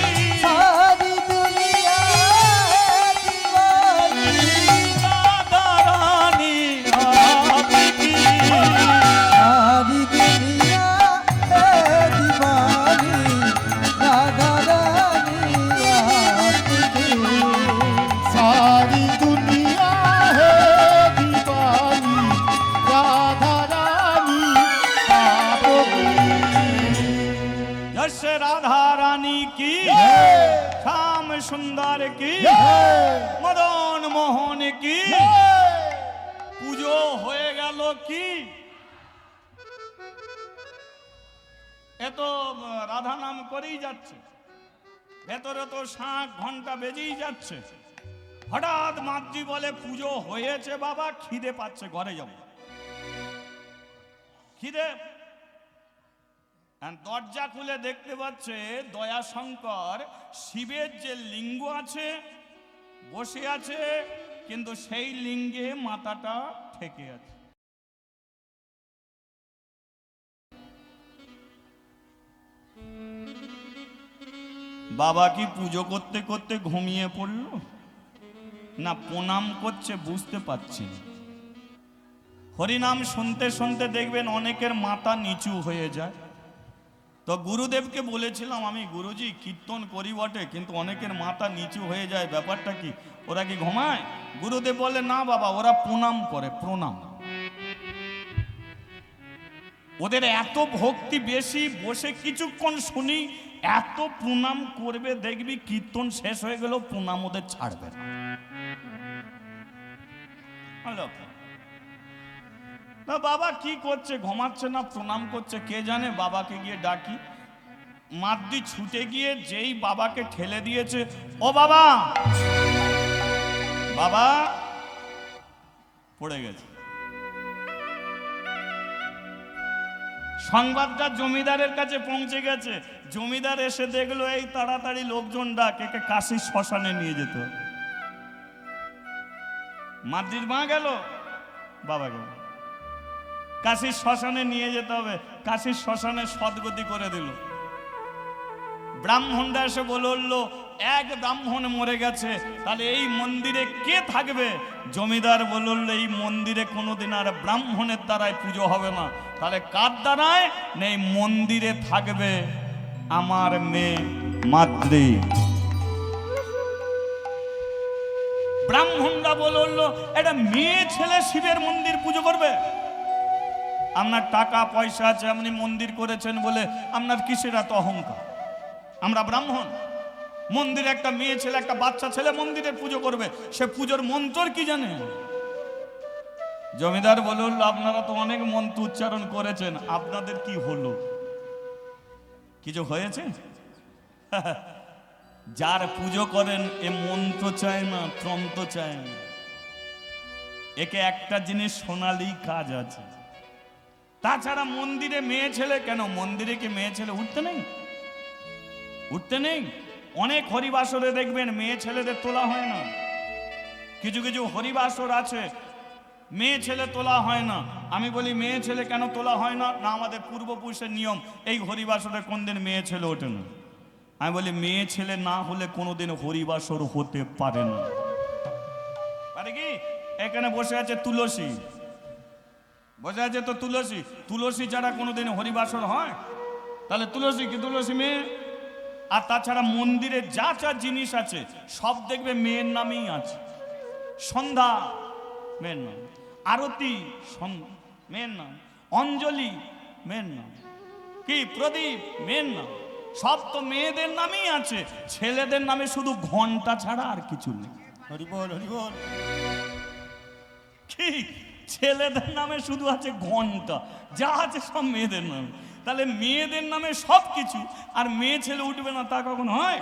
सारी दुनिया है दीवानी राधा रानी आपकी। सारी दुनिया है दीवानी राधा रानी आपकी। सारी दुनिया है दीवानी राधा रानी आपकी। यश राधा रानी की श्याम सुंदर की मदन मोहन की পুজো হয়ে গেল কি এত রাধা নাম করেই যাচ্ছে ভেতরে তো শাঁখ ঘন্টা বেজেই যাচ্ছে হঠাৎ মাতৃ বলে পুজো হয়েছে বাবা খিদে পাচ্ছে ঘরে যাব খিদে আর দরজা খুলে দেখতে পাচ্ছে দয়াশঙ্কর শিবের যে লিঙ্গ আছে বসে আছে কিন্তু সেই লিঙ্গে মাথাটা ঠেকে আছে বাবা কি পুজো করতে করতে ঘুমিয়ে পড়ল না প্রণাম করছে বুঝতে পারছি না হরিনাম শুনতে শুনতে দেখবেন অনেকের মাথা নিচু হয়ে যায় তো গুরুদেবকে বলেছিলাম আমি গুরুজি কীর্তন করি বটে কিন্তু অনেকের মাথা নিচু হয়ে যায় ব্যাপারটা কি ওরা কি ঘুমায় গুরুদেব বলে না বাবা ওরা প্রণাম করে প্রণাম ওদের এত ভক্তি বেশি বসে কিছুক্ষণ শুনি এত প্রণাম করবে দেখবি কীর্তন শেষ হয়ে গেল প্রণাম ওদের ছাড়বে না হ্যালো না বাবা কি করছে ঘুমাচ্ছে না প্রণাম করছে কে জানে বাবাকে গিয়ে ডাকি মাদ্দি ছুটে গিয়ে যেই বাবাকে ঠেলে দিয়েছে ও বাবা বাবা পড়ে গেছে সংবাদটা জমিদারের কাছে পৌঁছে গেছে জমিদার এসে দেখলো এই তাড়াতাড়ি লোকজন ডাক একে কাশীর শ্মশানে নিয়ে যেত মাদ্রির মা গেল বাবা গেল কাশীর শ্মশানে নিয়ে যেতে হবে কাশীর শ্মশানে সদ্গতি করে দিল ব্রাহ্মণরা এসে বলল এক ব্রাহ্মণ মরে গেছে তাহলে এই মন্দিরে কে থাকবে জমিদার বলল এই মন্দিরে কোনোদিন আর ব্রাহ্মণের দ্বারাই পুজো হবে না তাহলে কার দ্বারায় নেই মন্দিরে থাকবে আমার মেয়ে মাদ্রি ব্রাহ্মণরা বলল এটা মেয়ে ছেলে শিবের মন্দির পুজো করবে আপনার টাকা পয়সা আছে আপনি মন্দির করেছেন বলে আপনার কিসের এত অহংকার আমরা ব্রাহ্মণ মন্দিরে একটা মেয়ে ছেলে, একটা বাচ্চা ছেলে মন্দিরের পুজো করবে, সে পুজোর মন্ত্র কি জানে? জমিদার বলল, আপনারা তো অনেক মন্ত্র উচ্চারণ করেছেন, আপনাদের কি হলো? কিছু হয়েছে? যার পুজো করেন এ মন্ত্র চায় না, তন্ত্র চায় না, একে একটা জিনিস শোনালেই কাজ আছে। তাছাড়া মন্দিরে মেয়ে ছেলে কেন? মন্দিরে কি মেয়ে ছেলে উঠতে নেই? উঠতে নেই? অনেক হরিবাসরে দেখবেন মেয়ে ছেলেদের তোলা হয় না। কিছু কিছু হরিবাসর আছে মেয়ে ছেলে তোলা হয় না। আমি বলি মেয়ে ছেলে কেন তোলা হয় না? না, আমাদের পূর্বপুরুষের নিয়ম, এই হরিবাসরে কোনদিন মেয়ে ছেলে ওঠে না। আমি বলি মেয়ে ছেলে না হলে কোনোদিন হরিবাসর হতে পারে না। পারে কি? এখানে বসে আছে তুলসী, বসে আছে তো তুলসী, তুলসী ছাড়া কোনোদিন হরিবাসর হয়? তাহলে তুলসী কি তুলসী মেয়ে? আর তাছাড়া মন্দিরে যা যা জিনিস আছে সব দেখবে মেয়ের নামেই আছে। সন্ধ্যা মেয়ের নাম, আরতি মেয়ের নাম, অঞ্জলি মেয়ের নাম, কি প্রদীপ মেয়ের নাম, সব তো মেয়েদের নামেই আছে। ছেলেদের নামে শুধু ঘন্টা ছাড়া আর কিছু নেই। হরি বল, হরি বল। কি? ছেলেদের নামে শুধু আছে ঘন্টা, যা আছে সব মেয়েদের নামে। তাহলে মেয়েদের নামে সব কিছু, আর মেয়ে ছেলে উঠবে না তা কখন হয়?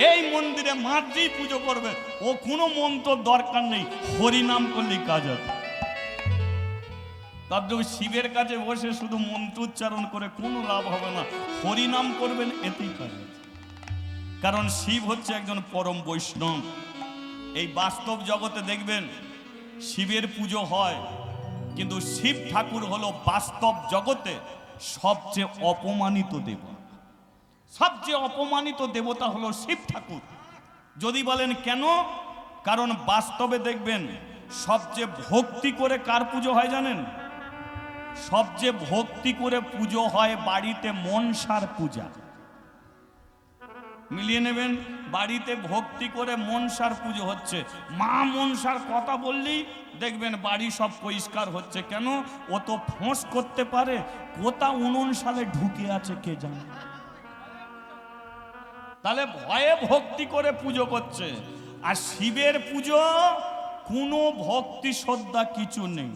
এই মন্দিরে মাতৃ পুজো করবে, ও কোনো মন্ত্র দরকার নেই, হরি নাম করলেই কাজ আছে। তার শিবের কাছে বসে শুধু মন্ত্র উচ্চারণ করে কোনো লাভ হবে না, হরি নাম করবেন, এতেই কাজ আছে। কারণ শিব হচ্ছে একজন পরম বৈষ্ণব। এই বাস্তব জগতে দেখবেন শিবের পুজো হয়, কিন্তু শিব ঠাকুর হলো বাস্তব জগতে সবচেয়ে অপমানিত দেবতা। সবচেয়ে অপমানিত দেবতা হলো শিব ঠাকুর। যদি বলেন কেন? কারণ বাস্তবে দেখবেন সবচেয়ে ভক্তি করে কার পুজো হয় জানেন? সবচেয়ে ভক্তি করে পুজো হয় বাড়িতে মনসার পূজা। মিলিয়ে নেবেন, বাড়িতে ভক্তি করে মনসার পুজো হচ্ছে। মা মনসার কথা বললেই দেখবেন বাড়ি সব পরিষ্কার হচ্ছে। কেন? ও তো ফোঁস করতে পারে, কোথা 19 সালে ঢুকে আছে কে জানে। তাহলে ভয়ে ভক্তি করে পুজো করছে। আর শিবের পুজো কোনো ভক্তি শ্রদ্ধা কিছু নেই।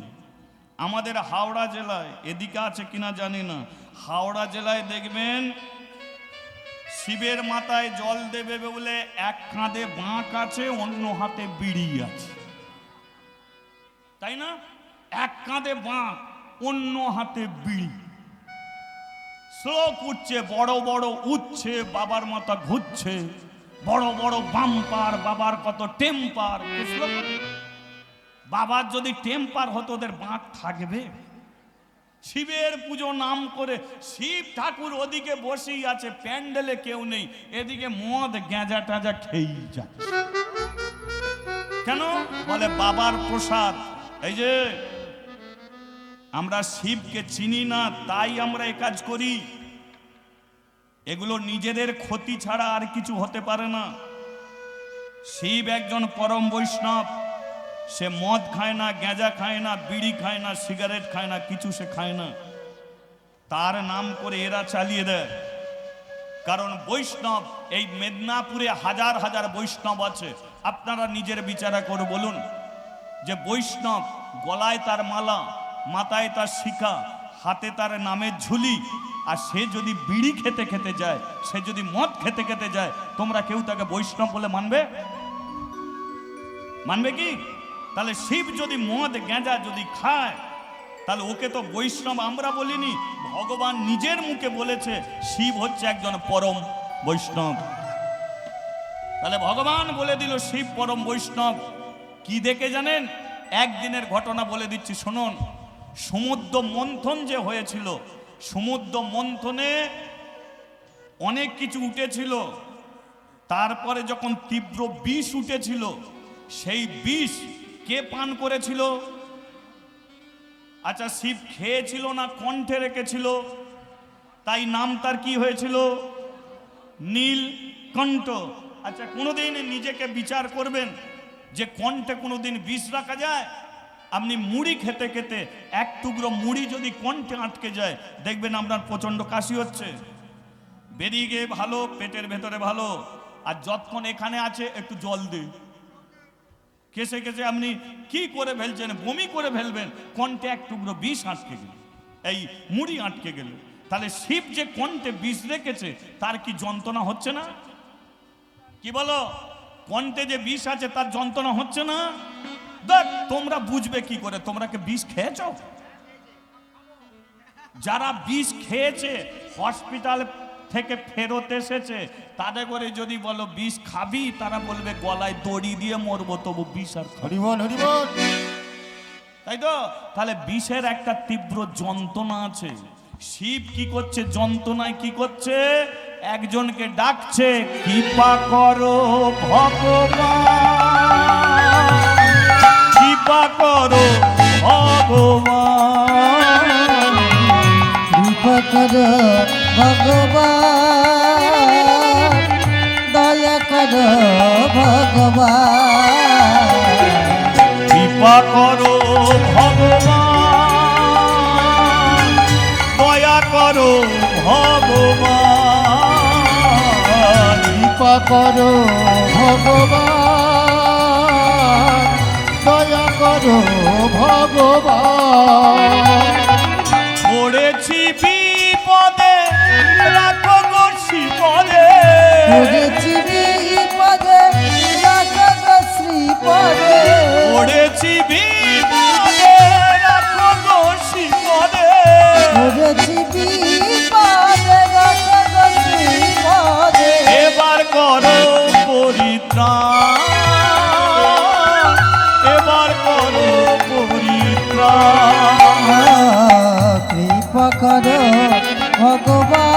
আমাদের হাওড়া জেলায়, এদিকে আছে কিনা জানি না, হাওড়া জেলায় দেখবেন শিবের মাথায় জল দেবে বলে এক কাঁধে বাঁক আছে, অন্য হাতে বিড়ি আছে, তাই না? এক কাঁধে বাঁক, অন্য হাতে বিড়ি, শ্লোক উঠছে, বড় বড় উঠছে, বাবার মাথা ঘুরছে, বড় বড় বাম্পার, বাবার কত টেম্পার। বাবার যদি টেম্পার হতো ওদের বাঁক থাকবে? শিবের পুজো নাম করে শিব ঠাকুর ওদিকে বসেই আছে, প্যান্ডেলে কেউ নেই, এদিকে মদ গাঁজা টাজা খেয়েই যায়। কেন? বলে বাবার প্রসাদ। এই যে আমরা শিবকে চিনি না, তাই আমরা এ কাজ করি। এগুলো নিজেদের ক্ষতি ছাড়া আর কিছু হতে পারে না। শিব একজন পরম বৈষ্ণব, সে মদ খায় না, গাঁজা খায় না, বিড়ি খায় না, সিগারেট খায় না, কিছু সে খায় না। তার নাম করে এরা চালিয়ে দেয়। কারণ বৈষ্ণব এই মেদিনীপুরে হাজার হাজার বৈষ্ণব আছে। আপনারা নিজের বিচারা করে বলুন যে বৈষ্ণব গলায় তার মালা, মাথায় তার শিখা, হাতে তার নামের ঝুলি, আর সে যদি বিড়ি খেতে খেতে যায়, সে যদি মদ খেতে খেতে যায়, তোমরা কেউ তাকে বৈষ্ণব বলে মানবে? মানবে কি? তাহলে শিব যদি মদ গাঁজা যদি খায়, তাহলে ওকে তো বৈষ্ণব আমরা বলিনি, ভগবান নিজের মুখে বলেছে শিব হচ্ছে একজন পরম বৈষ্ণব। তাহলে ভগবান বলে দিল শিব পরম বৈষ্ণব। কি দেখে জানেন? একদিনের ঘটনা বলে দিচ্ছি শুনুন। সমুদ্র মন্থন যে হয়েছিল, সমুদ্র মন্থনে অনেক কিছু উঠেছিল, তারপরে যখন তীব্র বিষ উঠেছিল, সেই বিষ কে পান করেছিল? আচ্ছা, শিব খেয়েছিল না কণ্ঠে রেখেছিল? তাই নাম তার কি হয়েছিল? নীলকণ্ঠ। আচ্ছা, কোনোদিন নিজেকে বিচার করবেন যে কণ্ঠে কোনোদিন বিষ রাখা যায়? আপনি মুড়ি খেতে খেতে এক টুকরো মুড়ি যদি কণ্ঠে আটকে যায়, দেখবেন আপনার প্রচন্ড কাশি হচ্ছে, বেরিয়ে গিয়ে ভালো, পেটের ভেতরে ভালো, আর যতক্ষণ এখানে আছে একটু জল দে। কেসে কেসে আপনি কি করে ফেলছেন, বমি করে ফেলবেন, কণ্ঠে এক টুকরো বিষ আটকে গেল, এই মুড়ি আটকে গেল। তাহলে শিব যে কণ্ঠে বিষ রেখেছে তার কি যন্ত্রণা হচ্ছে না? কি বলো, কণ্ঠে যে বিষ আছে তার যন্ত্রণা হচ্ছে না? দেখ, তোমরা বুঝবে কি করে? তোমরা কি বিষ খেয়েছ? যারা বিষ খেয়েছে হসপিটাল থেকে ফেরত এসেছে, তাদের করে যদি বলো বিষ খাবি, তারা বলবে গলায় দড়ি দিয়ে মরবো, তবু বিষ আর খাবো। হরিবল হরিবল। তাই তো? তাহলে বিষের একটা তীব্র যন্ত্রণা আছে। শিব কি করছে? যন্ত্রণায় কি করছে? একজনকে ডাকছে, কৃপা করো ভগবান, কৃপা করো ভগবান, কৃপা করো ভগবান, দয়া করো ভগবান, কৃপা করো ভগবান, দয়া করো ভগবান, কৃপা করো ভগবান, দয়া করো ভগবান। পড়েছি বিপদে, রাখো গো শিবরে, পড়েছি বিপদে, রাখো গো শ্রীপদে, পড়েছি বিপদে, রাখো গো শিবরে, পড়েছি বিপদে, রাখো গো শ্রীপদে, এবার করো পরিত্রাণ, এবার করো পরিত্রাণ। কৃপা করো ভগবান,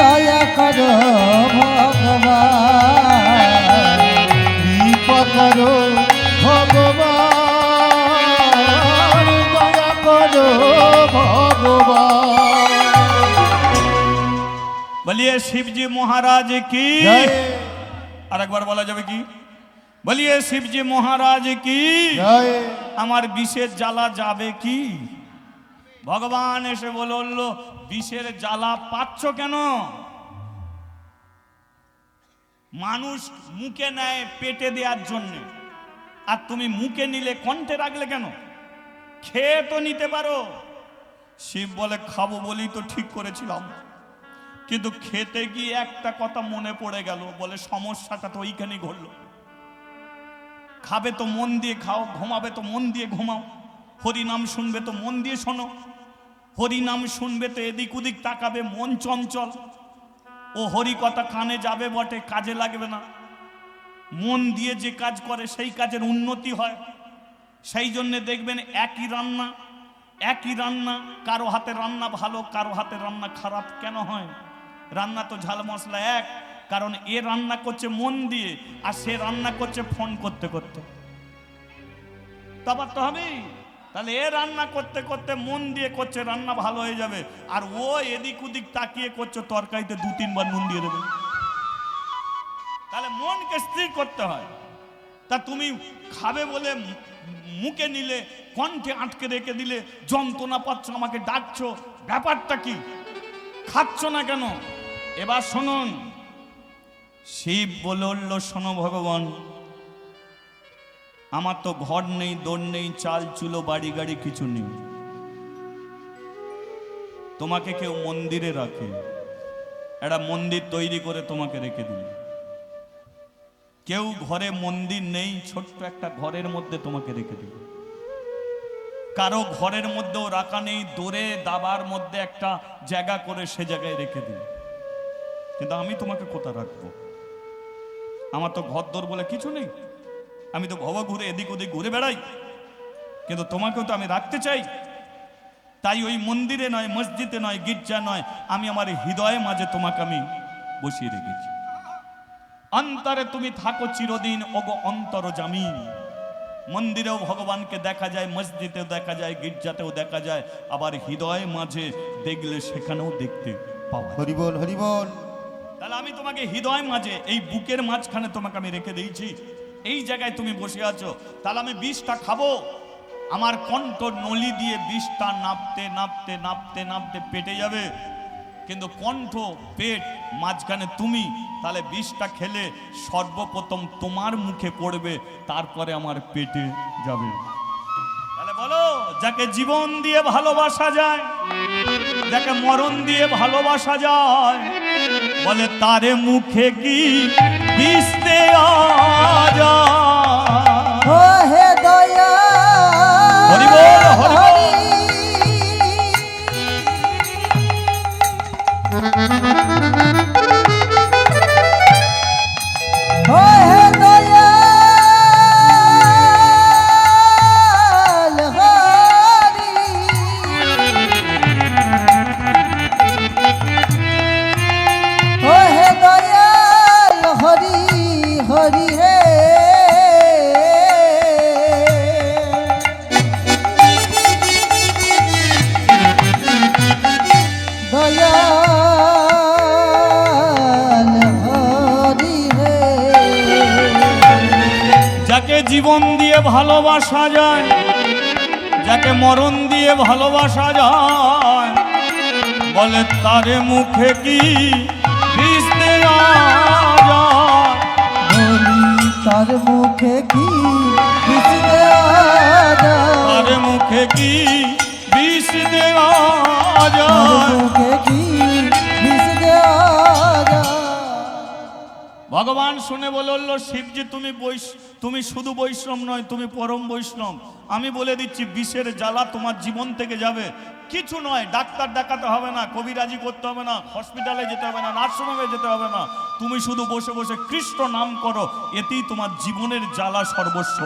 দয়া করো ভগবান, কৃপা করো ভগবান, দয়া করো ভগবান। বলিয়ে শিবজি মহারাজ কি। জয় আরেকবার বলা যাবে কি? বলিয়ে শিবজি মহারাজ কি। জয়। আমার বিষের জ্বালা যাবে কি? ভগবান এসে বলল, বিষের জ্বালা পাচ্ছ কেন? মানুষ মুখে নেয় পেটে দেওয়ার জন্য, আর তুমি মুখে নিলে কণ্ঠে রাখলে কেন? খেয়ে তো নিতে পারো। শিব বলে, খাবো বলেই তো ঠিক করেছিলাম, কিন্তু খেতে গিয়ে একটা কথা মনে পড়ে গেল। বলে, সমস্যাটা তো ওইখানেই ঘটলো। খাবে তো মন দিয়ে খাও, ঘুমাবে তো মন দিয়ে ঘুমাও, হরিনাম শুনবে তো মন দিয়ে শোনো। হরিনাম শুনবে তো এদিক ওদিক তাকাবে, মন চঞ্চল। ও হরি কথা কানে যাবে বটে, কাজে লাগবে না। মন দিয়ে যে কাজ করে সেই কাজের উন্নতি হয়। সেই জন্যে দেখবেন একই রান্না, কারো হাতে রান্না ভালো, কারো হাতে রান্না খারাপ। কেন হয়? রান্না তো ঝাল মশলা এক, কারণ এ রান্না করছে মন দিয়ে, আর সে রান্না করছে ফোন করতে করতে। তফাৎ তো হবেই। তাহলে এ রান্না করতে করতে মন দিয়ে করছে, রান্না ভালো হয়ে যাবে, আর ও এদিক ওদিক তাকিয়ে করছে, তরকারিতে 2-3 বার নুন দিয়ে দেবে। তাহলে মনকে স্থির করতে হয়। তা তুমি খাবে বলে মুখে নিলে, কণ্ঠে আটকে রেখে দিলে, যন্ত্রণা পাচ্ছ, আমাকে ডাকছো, ব্যাপারটা কি? খাচ্ছ না কেন? এবার শুনুন, শিব বলল, শোনো ভগবান, আমার তো ঘর নেই, দৌড় নেই, চাল চুলো বাড়ি গাড়ি কিছু নেই। তোমাকে কেউ মন্দিরে রাখে, একটা মন্দির তৈরি করে তোমাকে রেখে দিল। কেউ ঘরে মন্দির নেই, ছোট্ট একটা ঘরের মধ্যে তোমাকে রেখে দিল। কারো ঘরের মধ্যেও রাখা নেই, দৌড়ে দাবার মধ্যে একটা জায়গা করে সে জায়গায় রেখে দিল। কিন্তু আমি তোমাকে কোথায় রাখবো? আমার তো ঘর দৌড় বলে কিছু নেই, আমি তো ভব ঘুরে এদিক ওদিক ঘুরে বেড়াই, কিন্তু তোমাকেও তো আমি রাখতে চাই। তাই ওই মন্দিরে নয়, মসজিদে নয়, গির্জা নয়, আমি আমার হৃদয়ে মাঝে তোমাকে আমি বসিয়ে রেখেছি। অন্তরে তুমি থাকো চিরদিন, ওগো অন্তর জামিন। মন্দিরেও ভগবানকে দেখা যায়, মসজিদেও দেখা যায়, গির্জাতেও দেখা যায়, আবার হৃদয় মাঝে দেখলে সেখানেও দেখতে পাওয়া যায়। হরিবল হরিবল। তাহলে আমি তোমাকে হৃদয় মাঝে, এই বুকের মাঝখানে তোমাকে আমি রেখে দিয়েছি, এই জায়গায় তুমি বসে আছো। তাহলে আমি বিষটা খাবো, আমার কণ্ঠ নলি দিয়ে বিষটা নাপতে নাপতে নাপতে নাপতে পেটে যাবে। কিন্তু কণ্ঠ পেট মাঝখানে তুমি, তাহলে বিষটা খেলে সর্বপ্রথম তোমার মুখে পড়বে, তারপরে আমার পেটে যাবে। তাহলে বলো, যাকে জীবন দিয়ে ভালোবাসা যায়, যাকে মরণ দিয়ে ভালোবাসা যায়, বলে তারে মুখে কি বিষ দেয়া যায়? ও হে দয়া হরি বল, হরি বল। ও হে দয়াল হরি, ও হে দয়াল হরি হরি হে, দয়াল হরি হে। যাকে জীবন দিয়ে ভালোবাসা যায়, যাকে মরণ দিয়ে ভালোবাসা যায়, বলে তারে মুখে কি বিষ দেয়া যায়? বলি তার মুখে কি বিষ দেয়া যায়? তার মুখে কি বিষ দেয়া তার যায়? মুখে কি বিষ দেয়া যায়? ভগবান শুনে বলল, শিবজি তুমি শুধু বৈষ্ণব নয়, তুমি পরম বৈষ্ণব। আমি বলে দিচ্ছি, বিষের জ্বালা তোমার জীবন থেকে যাবে। কিছু নয়, ডাক্তার দেখাতে হবে না, কবিরাজি করতে হবে না, হসপিটালে যেতে হবে না, নার্সিংহোমে যেতে হবে না। তুমি শুধু বসে বসে কৃষ্ণ নাম করো, এতেই তোমার জীবনের জ্বালা সর্বস্ব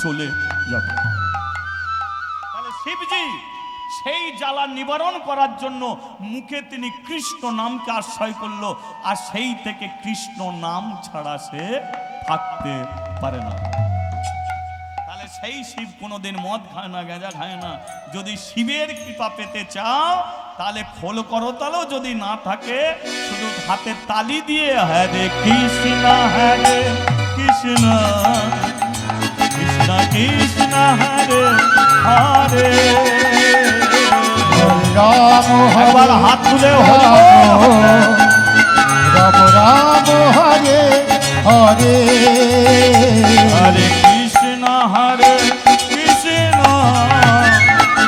চলে যাবে। তাহলে শিবজি সেই জ্বালা নিবারণ করার জন্য মুখে তিনি কৃষ্ণ নামকে আশ্রয় করলো, আর সেই থেকে কৃষ্ণ নাম ছাড়া সে থাকতে পারে না। তাহলে সেই শিব কোনোদিন মদ খায় না, গাঁজা খায় না। যদি শিবের কৃপা পেতে চাও, তাহলে খোল করতালও যদি না থাকে, শুধু হাতে তালি দিয়ে হরে কৃষ্ণ হরে কৃষ্ণ কৃষ্ণ কৃষ্ণ হরে হরে, রাম একবার হাত তুলে হরি বল। রাম রাম হরে হরে, হরে কৃষ্ণ হরে কৃষ্ণ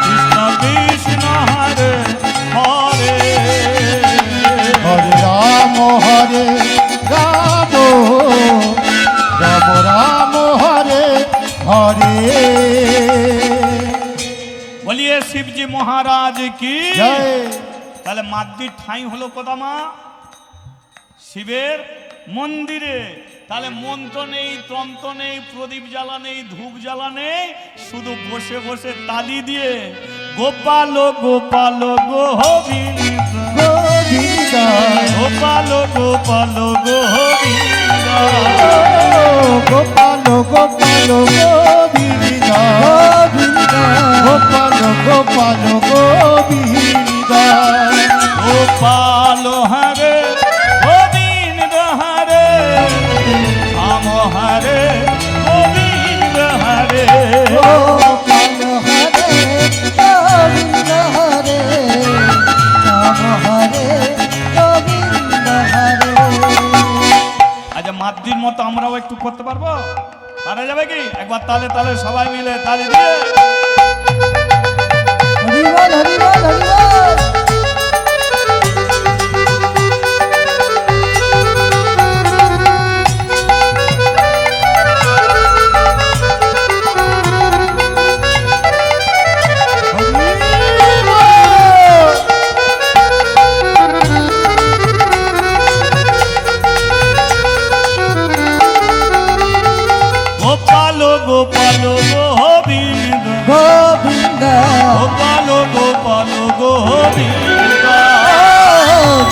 কৃষ্ণ কৃষ্ণ হরে হরে, হরে রাম রাম রাম রাম হরে হরে। বলিয়ে শিবজি মহারাজ কি জয়। তাহলে মাদ্দির ঠাঁই হলো কোথা মা? শিবের মন্দিরে। তাহলে মন্ত্র নেই, তন্ত্র নেই, প্রদীপ জ্বালা নেই, ধূপ জ্বালা নেই, শুধু বসে বসে তালি দিয়ে গোপাল গোপাল গোবিন্দ গোবিন্দ গোপাল গোপাল গোবিন্দ গোপাল গোপাল গোবিন্দ গোবিন্দ গোপাল গোপাল গোবিন্দ গোপাল হরে গোবিন্দ হরে রাম হরে গোবিন্দ হরে, গোপাল হরে গোবিন্দ হরে, রাম হরে গোবিন্দ হরে। আচ্ছা, মাদ্রির মতো আমরাও একটু করতে পারবো? পারা যাবে কি? একবার তালে তালে সবাই মিলে তালি দিয়ে হরি বল হরি বল হরি বল। গোপাল গোপাল গোবিন্দ গোবিন্দ গোপাল গোপাল গোবিন্দ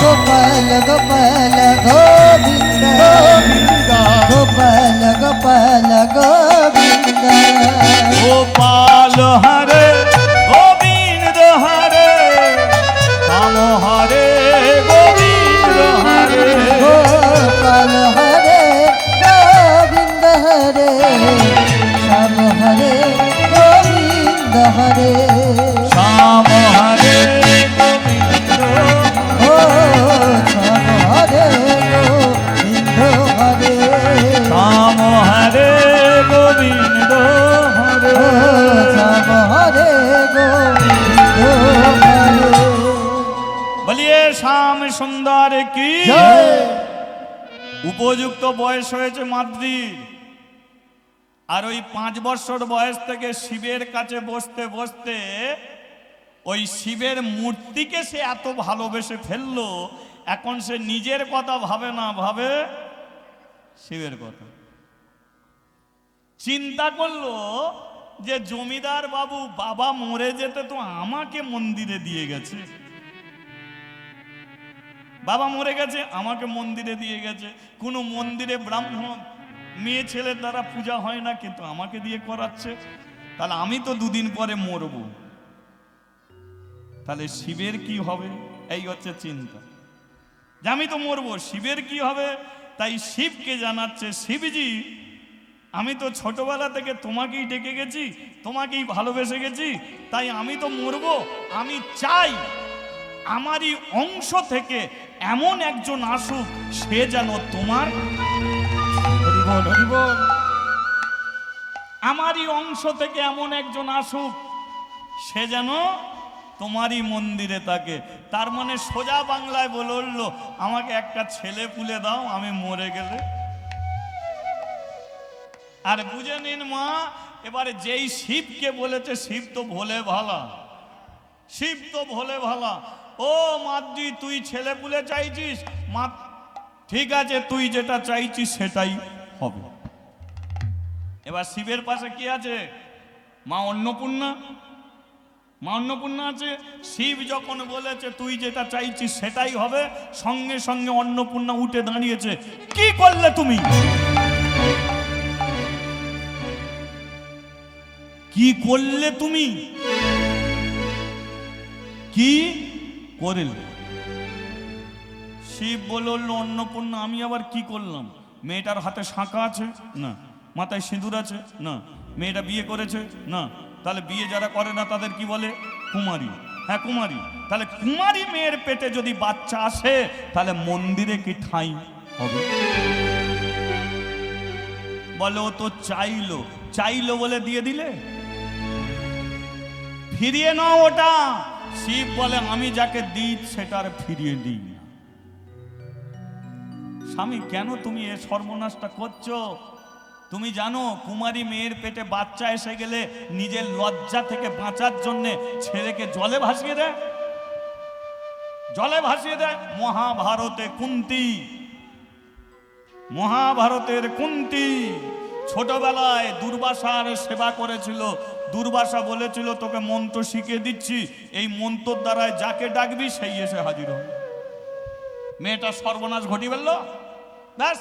গোপাল গোপাল গোবিন্দ গোপাল গোপাল গোবিন্দ গোপাল হরে গোবিন্দ হরে রাম হরে গোবিন্দ হরে, গোপাল হরে গোবিন্দ হরে, রাম হরে গোবিন্দ হরে, শ্যাম হরে গোবিন্দ ও সুন্দর কি জয়। উপযুক্ত বয়স হয়েছে মাদ্রির, আর ওই 5 বছর বয়স থেকে শিবের কাছে বসতে বসতে ওই শিবের মূর্তিকে সে এত ভালোবেসে ফেললো, এখন সে নিজের কথা ভাবে না, ভাবে শিবের কথা। চিন্তা করলো যে জমিদার বাবু বাবা মরে যেতে তো আমাকে মন্দিরে দিয়ে গেছে, বাবা মরে গেছে আমাকে মন্দিরে দিয়ে গেছে, কোনো মন্দিরে ব্রাহ্মণ মেয়ে ছেলের দ্বারা পূজা হয় না, কিন্তু আমাকে দিয়ে করাচ্ছে, তাহলে আমি তো 2 দিন পরে মরব, তাহলে শিবের কি হবে? এই হচ্ছে চিন্তা, যে আমি তো মরবো, শিবের কি হবে? তাই শিবকে জানাচ্ছে, শিবজি আমি তো ছোটবেলা থেকে তোমাকেই ডেকে গেছি, তোমাকেই ভালোবেসে গেছি, তাই আমি তো মরবো, আমি চাই আমারই অংশ থেকে এমন একজন আসুক, সে যেন তোমার, হরি বল হরি বল। আমারই অংশ থেকে এমন একজন আসুক, সে যেন তোমারই মন্দিরে থাকে। তার মানে সোজা বাংলায় বলে উঠলো, আমাকে একটা ছেলে পুলে দাও, আমি মরে গেলে। আর বুঝে নিন মা, এবারে যেই শিবকে বলেছে, শিব তো ভোলে ভালা, শিব তো ভোলে ভালা। ও মাদ্রি, তুই ছেলে পুলে চাইছিস, মা ঠিক আছে, তুই যেটা চাইছিস সেটাই হবে। এবার শিবের পাশে কি আছে? মা অন্নপূর্ণা, মা অন্নপূর্ণা আছে। শিব যখন বলেছে তুই যেটা চাইছিস সেটাই হবে, সঙ্গে সঙ্গে অন্নপূর্ণা উঠে দাঁড়িয়েছে। কি করলে তুমি? কি করলে তুমি? কি করলে? শিব বলল, অন্নপূর্ণা আমি আবার কি করলাম? মেয়েটার হাতে শাঁখা আছে না, মাথায় সিঁদুর আছে না, মেয়েটা বিয়ে করেছে না, তাহলে বিয়ে যারা করে না তাদের কি বলে? কুমারী। হ্যাঁ কুমারী। তাহলে কুমারী মেয়ের পেটে যদি বাচ্চা আসে, তাহলে মন্দিরে কি ঠাঁই হবে? বলে ও তো চাইলো, চাইলো বলে দিয়ে দিলে, ফিরিয়ে নাও ওটা। শিব বলে আমি যাকে দিই সেটার ফিরিয়ে দিই না। স্বামী কেন তুমি এ সর্বনাশটা করছো? তুমি জানো কুমারী মেয়ের পেটে বাচ্চা এসে গেলে নিজের লজ্জা থেকে বাঁচার জন্য ছেলেকে জলে ভাসিয়ে দেয়, জলে ভাসিয়ে দেয়। মহাভারতে কুন্তী, মহাভারতের কুন্তী ছোটবেলায় দুর্বাসার সেবা করেছিল। দুর্বাসা বলেছিল তোকে মন্ত্র শিখিয়ে দিচ্ছি, এই মন্ত্রর দ্বারায় যাকে ডাকবি সেই এসে হাজির হবে। মেয়েটা সর্বনাশ ঘটি ফেলল। ব্যাস,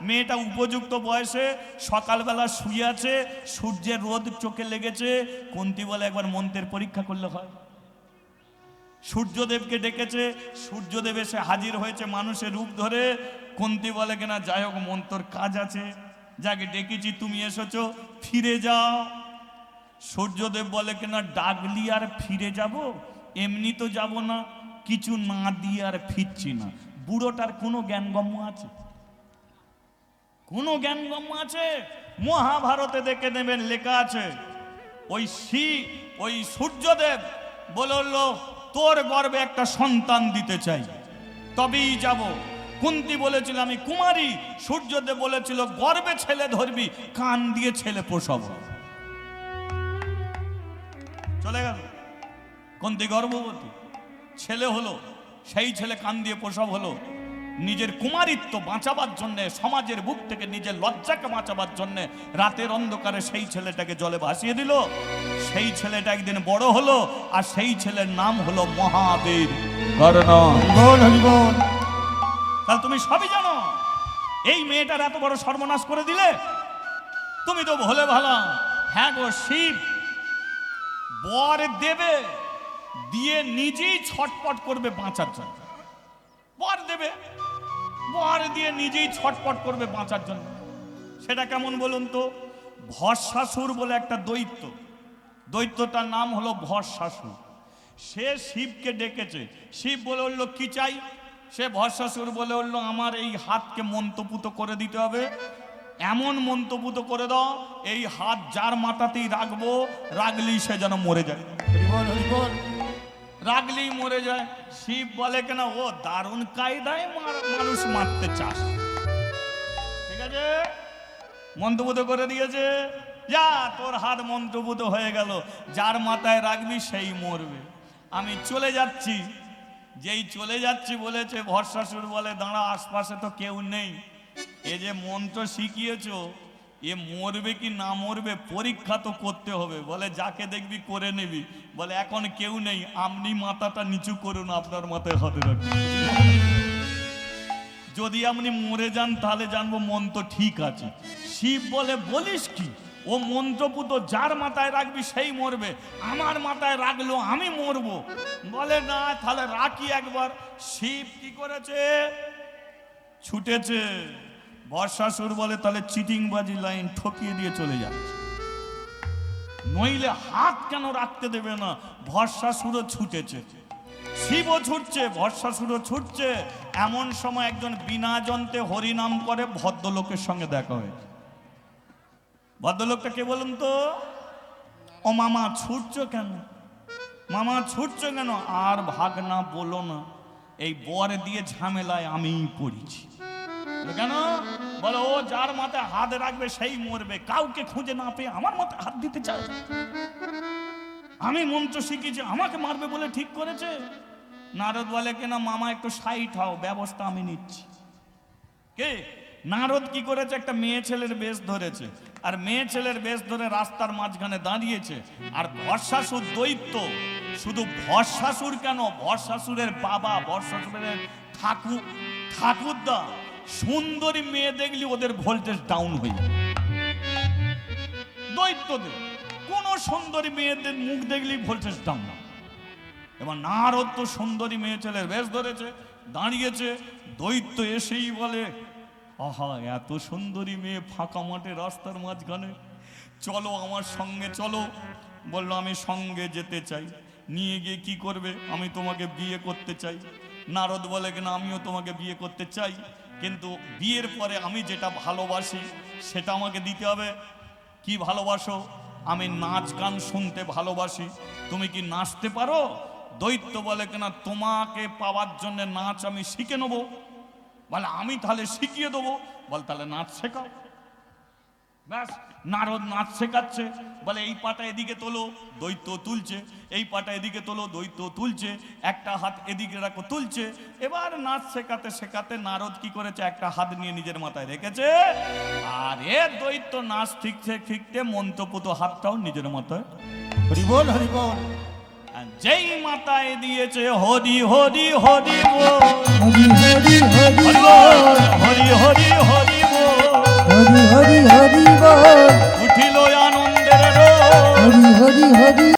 মেয়েটা উপযুক্ত বয়সে সকালবেলা শুয়ে আছে, সূর্যের রোদ চোখে লেগেছে। কুন্তী বলে একবার মন্ত্রের পরীক্ষা করলে হয়। সূর্যদেবকে ডেকেছে, সূর্যদেব এসে হাজির হয়েছে মানুষের রূপ ধরে। কুন্তী বলে কিনা যাই হোক মন্ত্রর কাজ আছে, যাকে ডেকেছি তুমি এসেছো, ফিরে যাও। সূর্যদেব বলে কিনা ডাকলি আর ফিরে যাব? এমনি তো যাব না, কিছু না দিয়ে আর ফিরছি না। বুড়োটার কোনো জ্ঞানগম্য আছে? কোনো জ্ঞানগম্য আছে? মহাভারতে দেখে নেবেন লেখা আছে, ওই সূর্যদেব বলল তোর গর্ভে একটা সন্তান দিতে চাই, তবেই যাব। কুন্তী বলেছিল আমি কুমারী, সূর্যদেব বলেছিল গর্ভে ছেলে ধরবি, কান দিয়ে ছেলে প্রসব। চলে গেল। কুন্তী গর্ভবতী, ছেলে হলো, সেই ছেলে কান দিয়ে প্রসব হলো। নিজের কুমারিত্ব বাঁচাবার জন্য, সমাজের বুক থেকে নিজের লজ্জাকে বাঁচাবার জন্য রাতের অন্ধকারে সেই ছেলেটাকে জলে ভাসিয়ে দিল। সেই ছেলেটা একদিন বড় হলো, আর সেই ছেলের নাম হলো মহাবীর কর্ণ। হরি বল হরি বল। তাহলে তুমি সবই জানো, এই মেয়েটার এত বড় সর্বনাশ করে দিলে, তুমি তো ভোলে ভালা। হ্যাঁ গো, শিব বর দেবে, দিয়ে নিজেই ছটপট করবে বাঁচার জন্য। বর দেবে, বর দিয়ে নিজেই ছটপট করবে বাঁচার জন্য। সেটা কেমন বলুন তো? ভস্মাসুর বলে একটা দৈত্য, দৈত্যটার নাম হলো ভস্মাসুর। সে শিবকে ডেকেছে। শিব বলে উঠলো কি চাই? সে ভস্মাসুর বলে উঠলো আমার এই হাতকে মন্ত্রপুত করে দিতে হবে, এমন মন্ত্রপুত করে দাও এই হাত যার মাথাতেই রাখবো, রাখলেই সে যেন মরে যায়। হরি বল হরি বল। রাগলেই মরে যায়। শিব বলে কেন, ও দারুণ কায়দায় মানুষ মারতে চাস, ঠিক আছে, মন্ত্রপুত করে দিয়েছে, যা তোর হাত মন্ত্রপুত হয়ে গেল, যার মাথায় রাখবি সেই মরবে। আমি চলে যাচ্ছি। যেই চলে যাচ্ছি বলেছে, ভরসাসুর বলে দাঁড়া, আশপাশে তো কেউ নেই, এ যে মন্ত্র শিখিয়েছো এ মরবে কি না মরবে পরীক্ষা তো করতে হবে। বলে যাকে দেখবি করে নিবি। বলে এখন কেউ নেই, আপনি মাথাটা নিচু করুন, আপনার মাথায় হাতে রাখুন, যদি আপনি মরে যান তাহলে জানবো মন্ত্র ঠিক আছে। শিব বলে বলিস কি, ও মন্ত্রপুত যার মাথায় রাখবি সেই মরবে, আমার মাথায় রাখলো আমি মরবো। বলে না, তাহলে রাখি একবার। শিব কি করেছে, ছুটেছে। বর্ষাসুর বলে তাহলে চিটিংবাজি লাইন ঠকিয়ে দিয়ে চলে যাচ্ছে, নইলে হাত কেন রাখতে দেবে না। বর্ষাসুরও ছুটেছে, শিবও ছুটছে, বর্ষাসুরও ছুটছে। এমন সময় একজন বিনা যন্ত্রে হরিনাম করে ভদ্রলোকের সঙ্গে দেখা হয়েছে। ভদ্রলোকটা কে বলুন তো? ও মামা ছুটছো কেন, মামা ছুটছো কেন? আর ভাগনা বলো না, এই বর দিয়ে ঝামেলায় আমিই পড়েছি। কেন? বলো ও যার মাথায় হাত রাখবে সেই মরবে, কাউকে খুঁজে না পেয়ে আমার মাথায় হাত দিতে চায়। আমি মন্ত্র শিখেছি, আমাকে মারবে বলে ঠিক করেছে। নারদ বলে কেন, মামা একটু সাইড হও, ব্যবস্থা আমি নিচ্ছি। কে? নারদ কি করেছে, একটা মেয়ে ছেলের বেশ ধরেছে, আর মেয়ে ছেলের বেশ ধরে রাস্তার মাঝখানে দাঁড়িয়েছে। আর ভরসাসুর দৈত্য, শুধু ভরসাসুর কেন, ভরসাসুরের বাবা, ভরসাসুরের ঠাকুরদা, সুন্দরী মেয়ে দেখলি ওদের ভোল্টেজ ডাউন হয়ে যায়। দৈত্যদের কোন সুন্দরী মেয়েদের মুখ দেখলি ভোল্টেজ ডাউন। এবার নারদ তো সুন্দরী মেয়ে ছেলের বেশ ধরেছে, দাঁড়িয়েছে। দৈত্য এসেই বলে, আহা এত সুন্দরী মেয়ে ফাঁকা মাঠে রাস্তার মাঝখানে, চলো আমার সঙ্গে চলো। বললো আমি সঙ্গে যেতে চাই। নিয়ে গিয়ে কি করবে? আমি তোমাকে বিয়ে করতে চাই। নারদ বলে কিনা আমিও তোমাকে বিয়ে করতে চাই, কিন্তু বিয়ের পরে আমি যেটা ভালোবাসি সেটা আমাকে দিতে হবে। কি ভালোবাসো? আমি নাচ গান শুনতে ভালোবাসি, তুমি কি নাচতে পারো? দৈত্য বলে কিনা তোমাকে পাওয়ার জন্য নাচ আমি শিখে নেবো। বলে আমি তাহলে শিখিয়ে দেবো। বল তাহলে নাচ শেখাও। ব্যাস, নারদ নাচ শেখাচ্ছে। বলে এই পাটা এদিকে তোলো, দৈত্য তুলছে। এই পাটা এদিকে তোলো, দৈত্য তুলছে। একটা হাত এদিকে রাখো, তুলছে। এবার নাচ শেখাতে শেখাতে নারদ কি করেছে, একটা হাত নিয়ে নিজের মাথায় রেখেছে, আর এ দৈত্য নাচ শিখতে শিখতে মন্ত্রপুত হাতটাও নিজের মাথায়। হরি বল, হরি বল। আর যেই মাথায় দিয়েছে হরি হরি হরি বল, হরি হরি হরি হরি বল, হরি হরি হরি বল, হরি হরি হরি বল, উঠিল আনন্দের রোল। হরি হরি হরি